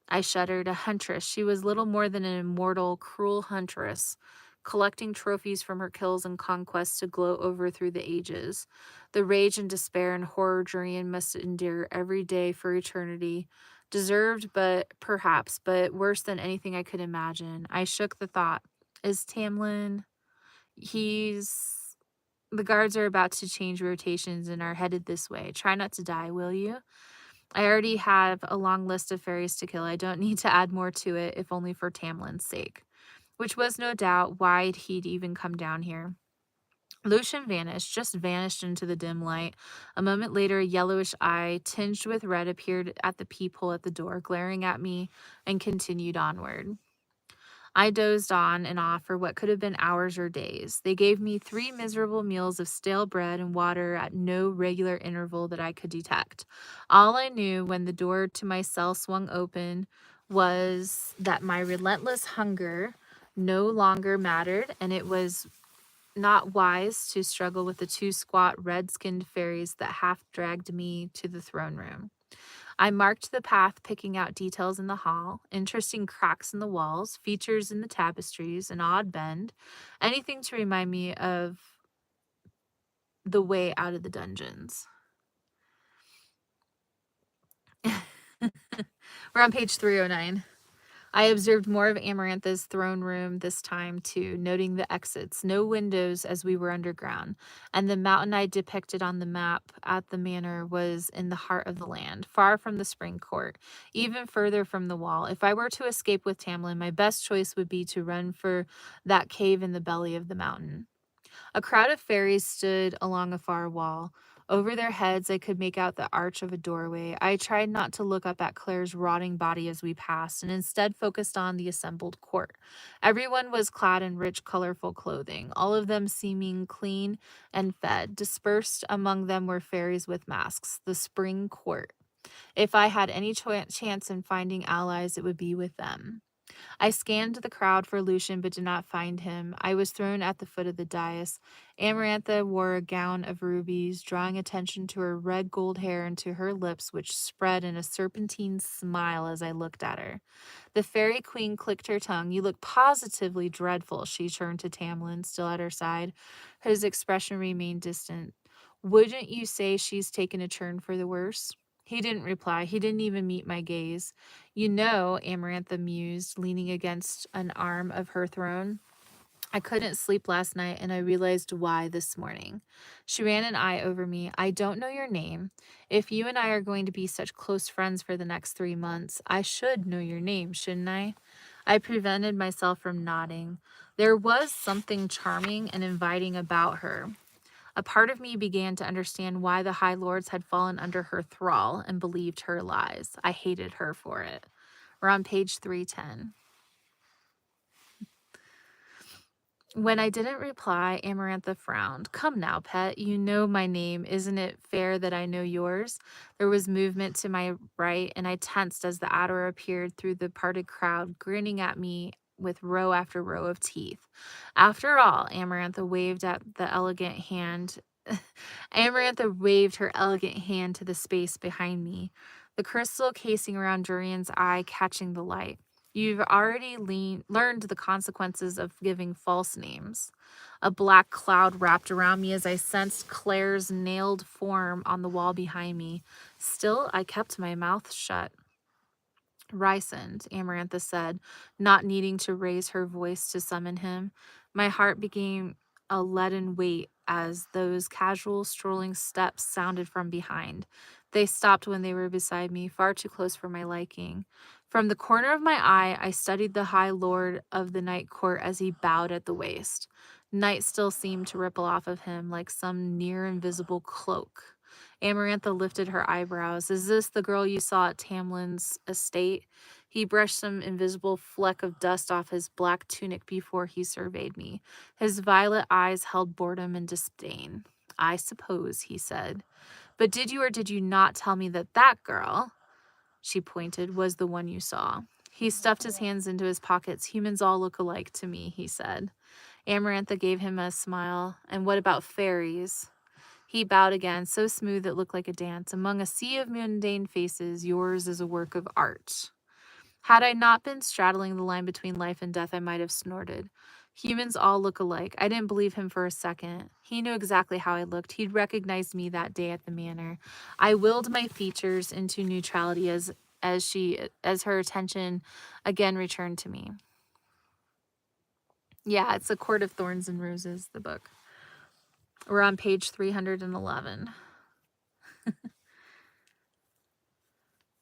I shuddered. A huntress. She was little more than an immortal, cruel huntress, collecting trophies from her kills and conquests to gloat over through the ages. The rage and despair and horror Jurian must endure every day for eternity. Deserved, but worse than anything I could imagine. I shook the thought. Is Tamlin... He's... The guards are about to change rotations and are headed this way. Try not to die, will you? I already have a long list of fairies to kill. I don't need to add more to it, if only for Tamlin's sake. Which was no doubt why he'd even come down here. Lucien vanished, just vanished into the dim light. A moment later, a yellowish eye, tinged with red, appeared at the peephole at the door, glaring at me, and continued onward. I dozed on and off for what could have been hours or days. They gave me 3 miserable meals of stale bread and water at no regular interval that I could detect. All I knew when the door to my cell swung open was that my relentless hunger no longer mattered, and it was not wise to struggle with the 2 squat, red-skinned fairies that half dragged me to the throne room. I marked the path, picking out details in the hall, interesting cracks in the walls, features in the tapestries, an odd bend, anything to remind me of the way out of the dungeons. We're on page 309. I observed more of Amarantha's throne room this time, too, noting the exits, no windows as we were underground, and the mountain I depicted on the map at the manor was in the heart of the land, far from the spring court, even further from the wall. If I were to escape with Tamlin, my best choice would be to run for that cave in the belly of the mountain. A crowd of fairies stood along a far wall. Over their heads, I could make out the arch of a doorway. I tried not to look up at Claire's rotting body as we passed, and instead focused on the assembled court. Everyone was clad in rich, colorful clothing, all of them seeming clean and fed. Dispersed among them were fairies with masks, the spring court. If I had any chance in finding allies, it would be with them. I scanned the crowd for Lucien, but did not find him. I was thrown at the foot of the dais. Amarantha wore a gown of rubies, drawing attention to her red gold hair and to her lips, which spread in a serpentine smile as I looked at her. The fairy queen clicked her tongue. You look positively dreadful, she turned to Tamlin, still at her side. His expression remained distant. Wouldn't you say she's taken a turn for the worse? He didn't reply. He didn't even meet my gaze. You know, Amarantha mused, leaning against an arm of her throne. I couldn't sleep last night, and I realized why this morning. She ran an eye over me. I don't know your name. If you and I are going to be such close friends for the next 3 months, I should know your name, shouldn't I? I prevented myself from nodding. There was something charming and inviting about her. A part of me began to understand why the High Lords had fallen under her thrall and believed her lies. I hated her for it. We're on page 310. When I didn't reply, Amarantha frowned. Come now, pet. You know my name. Isn't it fair that I know yours? There was movement to my right, and I tensed as the adder appeared through the parted crowd, grinning at me with row after row of teeth. After all, Amarantha waved at the elegant hand. Amarantha waved her elegant hand to the space behind me, the crystal casing around Durian's eye catching the light. You've already learned the consequences of giving false names. A black cloud wrapped around me as I sensed Claire's nailed form on the wall behind me. Still, I kept my mouth shut. Rysand, Amarantha said, not needing to raise her voice to summon him. My heart became a leaden weight as those casual strolling steps sounded from behind. They stopped when they were beside me, far too close for my liking. From the corner of my eye, I studied the High Lord of the Night Court as he bowed at the waist. Night still seemed to ripple off of him like some near invisible cloak. Amarantha lifted her eyebrows. Is this the girl you saw at Tamlin's estate? He brushed some invisible fleck of dust off his black tunic before he surveyed me. His violet eyes held boredom and disdain. I suppose, he said. But did you or did you not tell me that that girl, she pointed, was the one you saw? He stuffed his hands into his pockets. Humans all look alike to me, he said. Amarantha gave him a smile. And what about fairies? He bowed again, so smooth it looked like a dance. Among a sea of mundane faces, yours is a work of art. Had I not been straddling the line between life and death, I might have snorted. Humans all look alike. I didn't believe him for a second. He knew exactly how I looked. He'd recognized me that day at the manor. I willed my features into neutrality as her attention again returned to me. Yeah, it's A Court of Thorns and Roses, the book. We're on page 311.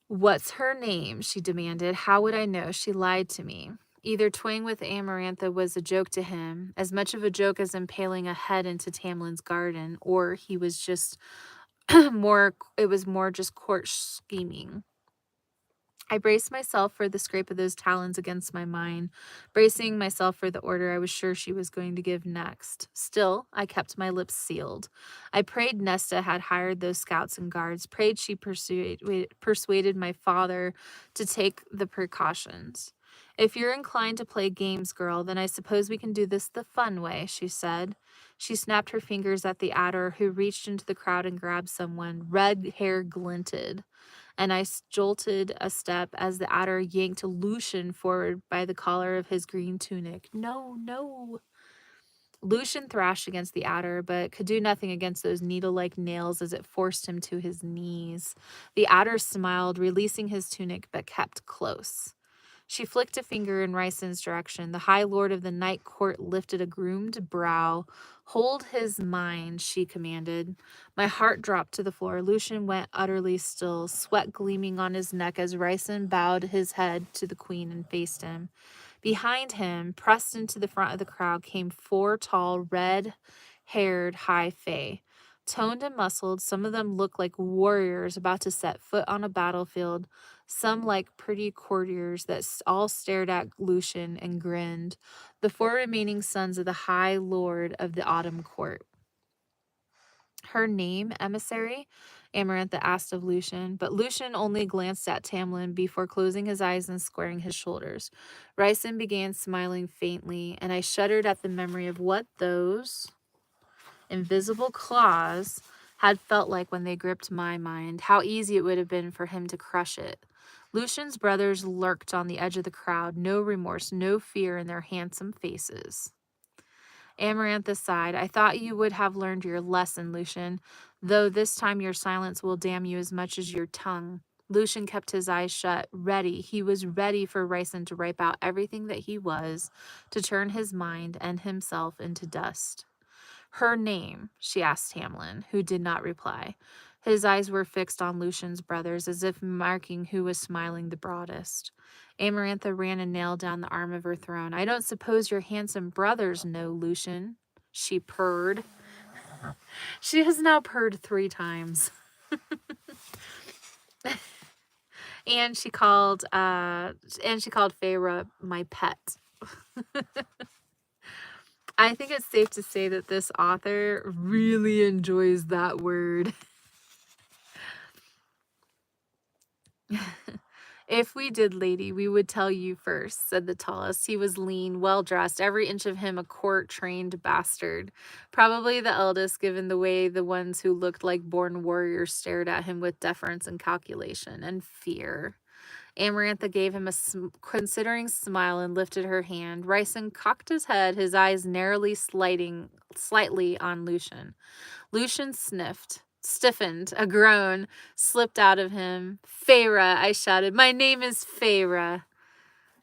What's her name? She demanded. How would I know? She lied to me. Either toying with Amarantha was a joke to him, as much of a joke as impaling a head into Tamlin's garden, or he was just it was more just court scheming. I braced myself for the scrape of those talons against my mind, bracing myself for the order I was sure she was going to give next. Still, I kept my lips sealed. I prayed Nesta had hired those scouts and guards, prayed she persuaded my father to take the precautions. If you're inclined to play games, girl, then I suppose we can do this the fun way, she said. She snapped her fingers at the adder, who reached into the crowd and grabbed someone. Red hair glinted, and I jolted a step as the adder yanked Lucien forward by the collar of his green tunic. No, no. Lucien thrashed against the adder, but could do nothing against those needle-like nails as it forced him to his knees. The adder smiled, releasing his tunic, but kept close. She flicked a finger in Ryson's direction. The High Lord of the Night Court lifted a groomed brow. Hold his mind, she commanded. My heart dropped to the floor. Lucien went utterly still, sweat gleaming on his neck as Ryson bowed his head to the queen and faced him. Behind him, pressed into the front of the crowd, came 4 tall, red-haired high fae. Toned and muscled, some of them looked like warriors about to set foot on a battlefield, some like pretty courtiers that all stared at Lucien and grinned, the 4 remaining sons of the High Lord of the Autumn Court. Her name, emissary? Amarantha asked of Lucien, but Lucien only glanced at Tamlin before closing his eyes and squaring his shoulders. Ryson began smiling faintly, and I shuddered at the memory of what those invisible claws had felt like when they gripped my mind, how easy it would have been for him to crush it. Lucien's brothers lurked on the edge of the crowd, no remorse, no fear in their handsome faces. Amarantha sighed. I thought you would have learned your lesson, Lucien, though this time your silence will damn you as much as your tongue. Lucien kept his eyes shut, ready. He was ready for Ryson to ripe out everything that he was, to turn his mind and himself into dust. Her name, she asked Tamlin, who did not reply. His eyes were fixed on Lucien's brothers, as if marking who was smiling the broadest. Amarantha ran a nail down the arm of her throne. I don't suppose your handsome brothers know, Lucien, she purred. She has now purred 3 times. And she called Feyre my pet. I think it's safe to say that this author really enjoys that word. If we did, lady, we would tell you first, said the tallest. He was lean, well-dressed, every inch of him a court-trained bastard. Probably the eldest, given the way the ones who looked like born warriors stared at him with deference and calculation and fear. Amarantha gave him a considering smile and lifted her hand. Ryson cocked his head, his eyes narrowly slightly on Lucien. Lucien stiffened. A groan slipped out of him. Feyre, I shouted. My name is Feyre.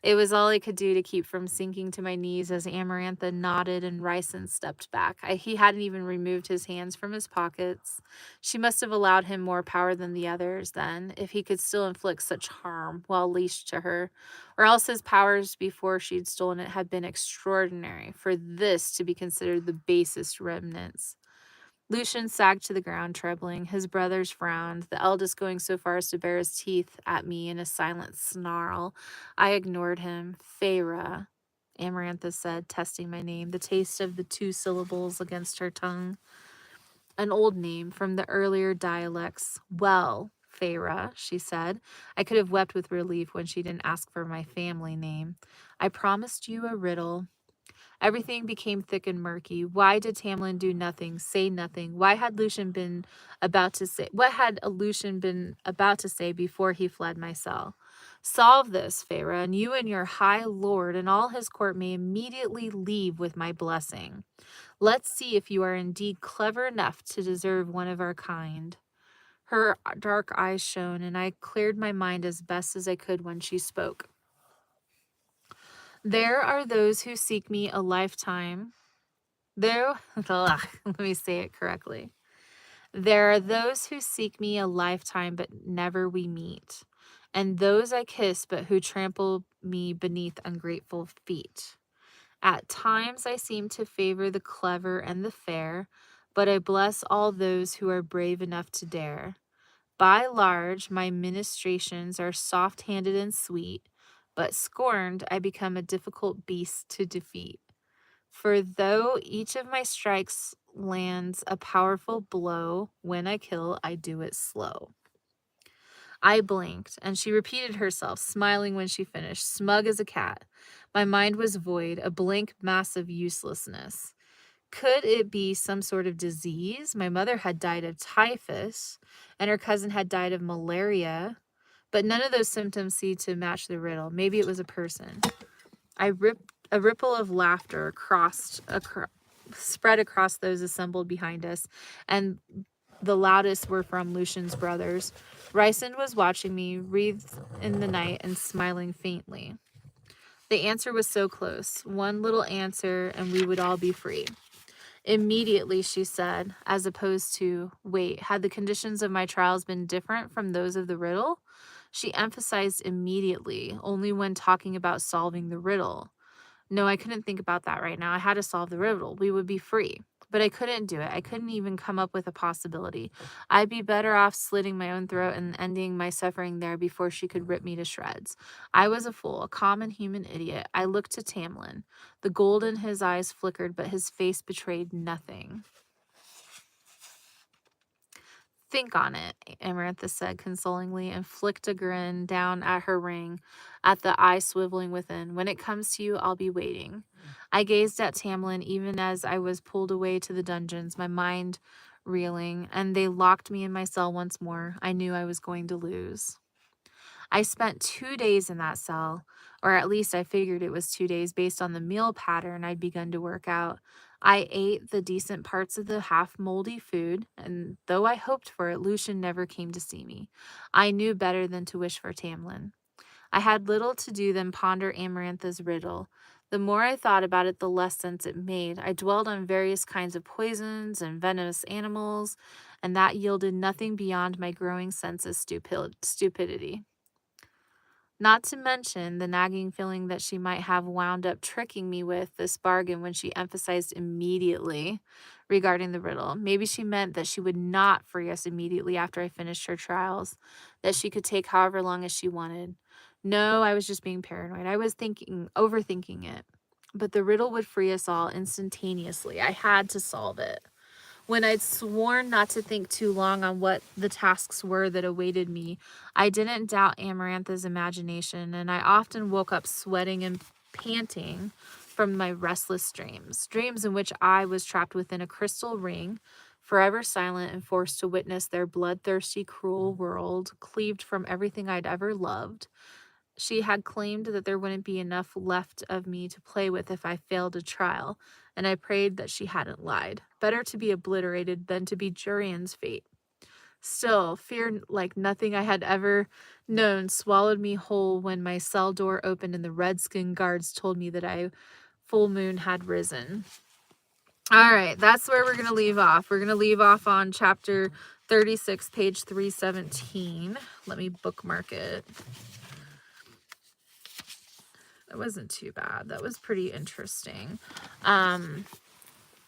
It was all I could do to keep from sinking to my knees as Amarantha nodded and Ryson stepped back. He hadn't even removed his hands from his pockets. She must have allowed him more power than the others, then, if he could still inflict such harm while leashed to her. Or else his powers before she'd stolen it had been extraordinary, for this to be considered the basest remnants. Lucien sagged to the ground, trembling. His brothers frowned, the eldest going so far as to bare his teeth at me in a silent snarl. I ignored him. Feyre, Amarantha said, testing my name, the taste of the 2 syllables against her tongue. An old name from the earlier dialects. Well, Feyre, she said. I could have wept with relief when she didn't ask for my family name. I promised you a riddle. Everything became thick and murky. Why did Tamlin do nothing, say nothing? What had Lucien been about to say before he fled my cell? Solve this, Feyre, and you and your high lord and all his court may immediately leave with my blessing. Let's see if you are indeed clever enough to deserve one of our kind. Her dark eyes shone, and I cleared my mind as best as I could when she spoke. There are those who seek me a lifetime There, let me say it correctly. There are those who seek me a lifetime, but never we meet, and those I kiss, but who trample me beneath ungrateful feet. At times I seem to favor the clever and the fair, but I bless all those who are brave enough to dare. By large, my ministrations are soft handed and sweet, but scorned, I become a difficult beast to defeat. For though each of my strikes lands a powerful blow, when I kill, I do it slow. I blinked, and she repeated herself, smiling when she finished, smug as a cat. My mind was void, a blank mass of uselessness. Could it be some sort of disease? My mother had died of typhus, and her cousin had died of malaria, but none of those symptoms seemed to match the riddle. Maybe it was a person. A ripple of laughter spread across those assembled behind us, and the loudest were from Lucien's brothers. Rysand was watching me, wreathed in the night and smiling faintly. The answer was so close. One little answer, and we would all be free. Immediately, she said, as opposed to, wait, had the conditions of my trials been different from those of the riddle? She emphasized immediately, only when talking about solving the riddle. No, I couldn't think about that right now. I had to solve the riddle. We would be free. But I couldn't do it. I couldn't even come up with a possibility. I'd be better off slitting my own throat and ending my suffering there before she could rip me to shreds. I was a fool, a common human idiot. I looked to Tamlin. The gold in his eyes flickered, but his face betrayed nothing. Think on it, Amarantha said consolingly, and flicked a grin down at her ring, at the eye swiveling within. When it comes to you, I'll be waiting. I gazed at Tamlin even as I was pulled away to the dungeons, my mind reeling, and they locked me in my cell once more. I knew I was going to lose. I spent 2 days in that cell, or at least I figured it was 2 days based on the meal pattern I'd begun to work out. I ate the decent parts of the half moldy food, and though I hoped for it, Lucien never came to see me. I knew better than to wish for Tamlin. I had little to do than ponder Amarantha's riddle. The more I thought about it, the less sense it made. I dwelled on various kinds of poisons and venomous animals, and that yielded nothing beyond my growing sense of stupidity. Not to mention the nagging feeling that she might have wound up tricking me with this bargain when she emphasized immediately regarding the riddle. Maybe she meant that she would not free us immediately after I finished her trials, that she could take however long as she wanted. No, I was just being paranoid. I was overthinking it. But the riddle would free us all instantaneously. I had to solve it. When I'd sworn not to think too long on what the tasks were that awaited me, I didn't doubt Amarantha's imagination, and I often woke up sweating and panting from my restless dreams in which I was trapped within a crystal ring, forever silent and forced to witness their bloodthirsty, cruel world, cleaved from everything I'd ever loved. She had claimed that there wouldn't be enough left of me to play with if I failed a trial, and I prayed that she hadn't lied. Better to be obliterated than to be Jurian's fate. Still, fear like nothing I had ever known swallowed me whole when my cell door opened and the redskin guards told me that full moon had risen. All right, that's where we're going to leave off. We're going to leave off on chapter 36, page 317. Let me bookmark it. That wasn't too bad. That was pretty interesting. I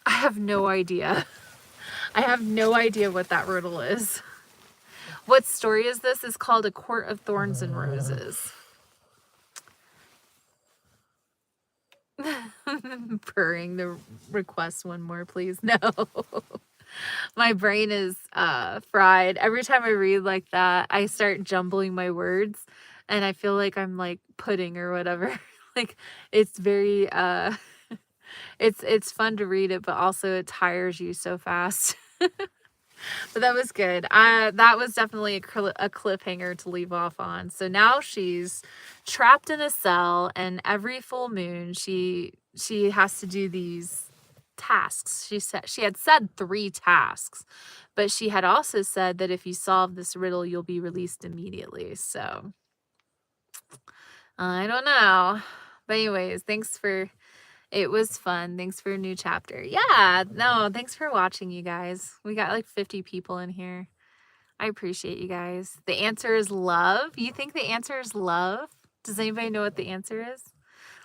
have no idea. I have no idea what that riddle is. What story is this? It's called A Court of Thorns and Roses. Purring the request one more, please. No. My brain is fried. Every time I read like that, I start jumbling my words, and I feel like I'm like pudding or whatever. Like it's very it's fun to read it, but also it tires you so fast. But that was good. That was definitely a cliffhanger to leave off on. So now she's trapped in a cell, and every full moon she has to do these tasks. She had said 3 tasks, but she had also said that if you solve this riddle, you'll be released immediately. So I don't know. But anyways, thanks for It was fun. Thanks for a new chapter. Yeah, no, thanks for watching, you guys. We got like 50 people in here. I appreciate you guys. The answer is love. You think the answer is love? Does anybody know what the answer is?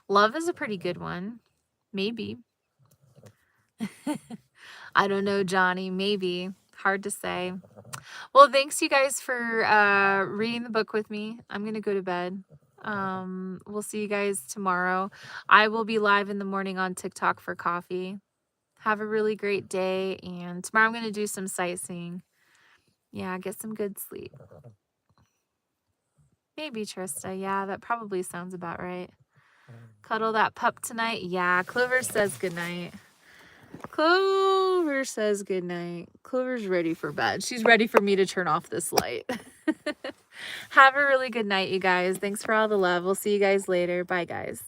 Love is a pretty good one. Maybe. I don't know, Johnny. Maybe. Hard to say. Well, thanks you guys for reading the book with me. I'm going to go to bed. We'll see you guys tomorrow. I will be live in the morning on TikTok for coffee. Have a really great day. And tomorrow I'm going to do some sightseeing. Yeah, get some good sleep. Maybe, Trista. Yeah, that probably sounds about right. Cuddle that pup tonight. Yeah, Clover says goodnight. Clover says goodnight. Clover's ready for bed. She's ready for me to turn off this light. Have a really good night, you guys. Thanks for all the love. We'll see you guys later. Bye, guys.